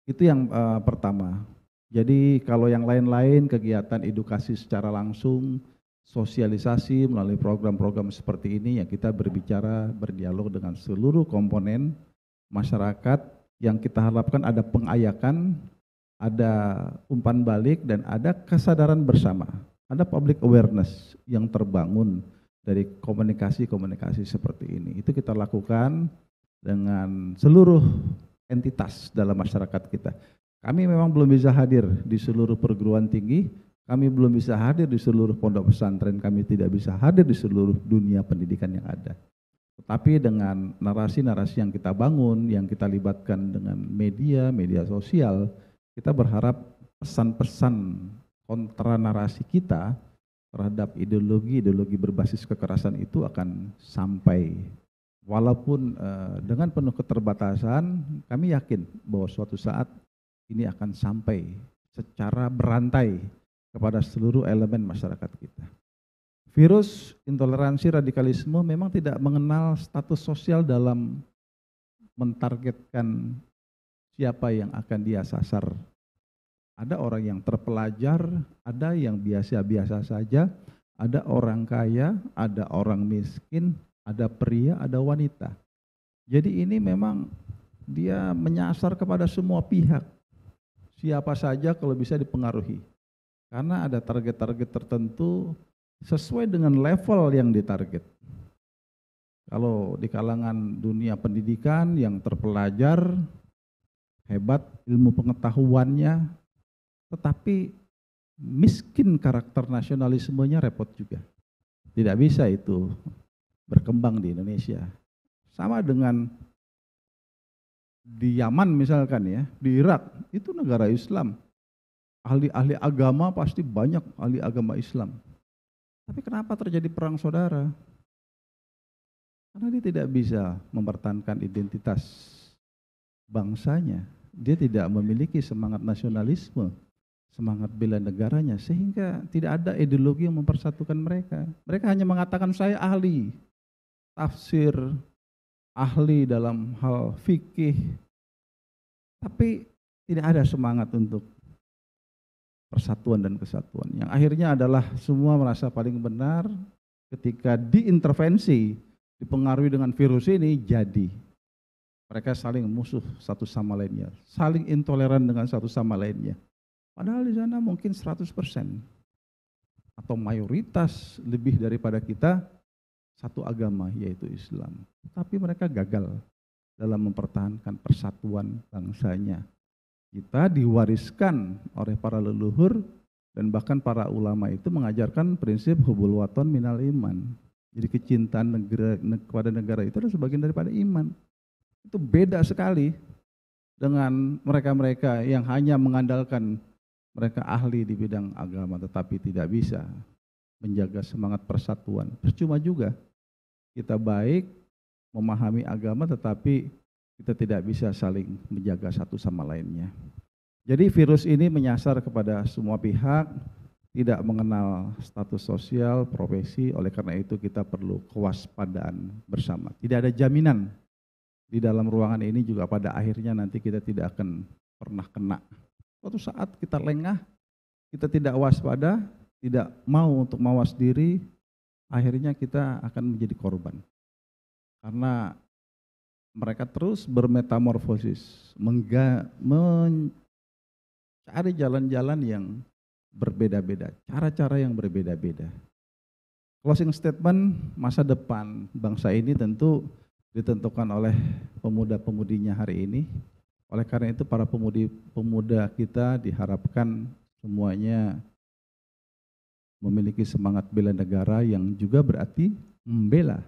Itu yang pertama. Jadi kalau yang lain-lain kegiatan edukasi secara langsung, sosialisasi melalui program-program seperti ini yang kita berbicara, berdialog dengan seluruh komponen masyarakat yang kita harapkan ada pengayakan, ada umpan balik dan ada kesadaran bersama, ada public awareness yang terbangun dari komunikasi-komunikasi seperti ini. Itu kita lakukan dengan seluruh entitas dalam masyarakat kita. Kami memang belum bisa hadir di seluruh perguruan tinggi, kami belum bisa hadir di seluruh pondok pesantren, kami tidak bisa hadir di seluruh dunia pendidikan yang ada. Tetapi dengan narasi-narasi yang kita bangun, yang kita libatkan dengan media sosial, kita berharap pesan-pesan kontra narasi kita terhadap ideologi berbasis kekerasan itu akan sampai. Walaupun dengan penuh keterbatasan, kami yakin bahwa suatu saat ini akan sampai secara berantai kepada seluruh elemen masyarakat kita. Virus intoleransi radikalisme memang tidak mengenal status sosial dalam mentargetkan siapa yang akan dia sasar. Ada orang yang terpelajar, ada yang biasa-biasa saja, ada orang kaya, ada orang miskin, ada pria, ada wanita. Jadi ini memang dia menyasar kepada semua pihak. Siapa saja kalau bisa dipengaruhi. Karena ada target-target tertentu sesuai dengan level yang ditarget. Kalau di kalangan dunia pendidikan yang terpelajar, hebat ilmu pengetahuannya, tetapi miskin karakter nasionalismenya repot juga. Tidak bisa itu berkembang di Indonesia. Sama dengan di Yaman misalkan ya, di Irak, itu negara Islam. Ahli-ahli agama pasti banyak ahli agama Islam. Tapi kenapa terjadi perang saudara? Karena dia tidak bisa mempertahankan identitas bangsanya. Dia tidak memiliki semangat nasionalisme, semangat bela negaranya, sehingga tidak ada ideologi yang mempersatukan mereka. Mereka hanya mengatakan saya ahli tafsir, ahli dalam hal fikih, tapi tidak ada semangat untuk persatuan dan kesatuan. Yang akhirnya adalah semua merasa paling benar ketika diintervensi, dipengaruhi dengan virus ini, jadi mereka saling musuh satu sama lainnya, saling intoleran dengan satu sama lainnya. Padahal di sana mungkin 100% atau mayoritas lebih daripada kita satu agama, yaitu Islam. Tapi mereka gagal dalam mempertahankan persatuan bangsanya. kita diwariskan oleh para leluhur dan bahkan para ulama itu mengajarkan prinsip hubul waton minal iman. Jadi kecintaan kepada negara itu adalah sebagian daripada iman. Itu beda sekali dengan mereka-mereka yang hanya mengandalkan mereka ahli di bidang agama tetapi tidak bisa menjaga semangat persatuan. Percuma juga kita baik memahami agama tetapi kita tidak bisa saling menjaga satu sama lainnya. Jadi virus ini menyasar kepada semua pihak, tidak mengenal status sosial, profesi, oleh karena itu kita perlu kewaspadaan bersama. Tidak ada jaminan di dalam ruangan ini juga pada akhirnya nanti kita tidak akan pernah kena. Suatu saat kita lengah, kita tidak waspada, tidak mau untuk mawas diri, akhirnya kita akan menjadi korban. Karena mereka terus bermetamorfosis, mencari jalan-jalan yang berbeda-beda, cara-cara yang berbeda-beda. Closing statement masa depan bangsa ini tentu ditentukan oleh pemuda-pemudinya hari ini. Oleh karena itu para pemuda kita diharapkan semuanya memiliki semangat bela negara yang juga berarti membela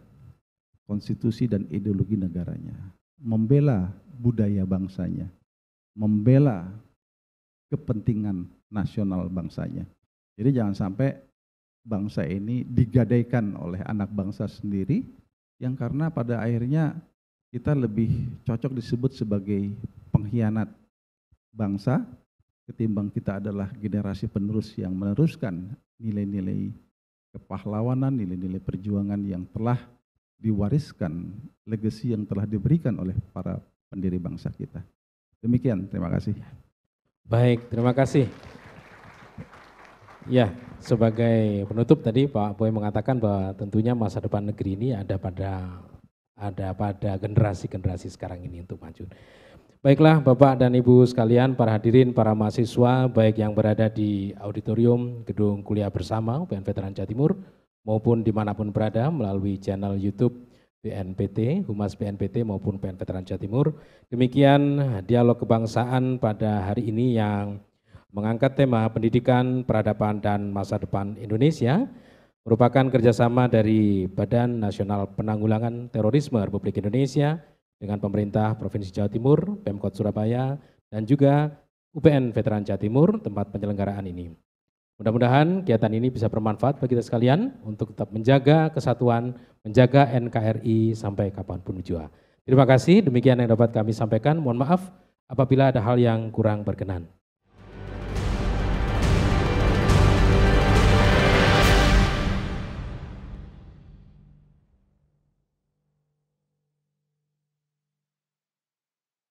konstitusi dan ideologi negaranya, membela budaya bangsanya, membela kepentingan nasional bangsanya. Jadi jangan sampai bangsa ini digadaikan oleh anak bangsa sendiri yang karena pada akhirnya kita lebih cocok disebut sebagai pengkhianat bangsa ketimbang kita adalah generasi penerus yang meneruskan nilai-nilai kepahlawanan, nilai-nilai perjuangan yang telah diwariskan, legasi yang telah diberikan oleh para pendiri bangsa kita. Demikian, terima kasih. Baik, terima kasih. Ya, sebagai penutup tadi Pak Boy mengatakan bahwa tentunya masa depan negeri ini ada pada generasi-generasi sekarang ini untuk maju. Baiklah Bapak dan Ibu sekalian, para hadirin, para mahasiswa, baik yang berada di auditorium Gedung Kuliah Bersama UPN Veteran Jawa Timur, maupun dimanapun berada melalui channel YouTube BNPT, Humas BNPT maupun UPN Veteran Jawa Timur. Demikian dialog kebangsaan pada hari ini yang mengangkat tema pendidikan, peradaban, dan masa depan Indonesia, merupakan kerjasama dari Badan Nasional Penanggulangan Terorisme Republik Indonesia dengan pemerintah Provinsi Jawa Timur, Pemkot Surabaya, dan juga UPN Veteran Jawa Timur, tempat penyelenggaraan ini. Mudah-mudahan kegiatan ini bisa bermanfaat bagi kita sekalian untuk tetap menjaga kesatuan, menjaga NKRI sampai kapanpun jua. Terima kasih, demikian yang dapat kami sampaikan. Mohon maaf apabila ada hal yang kurang berkenan.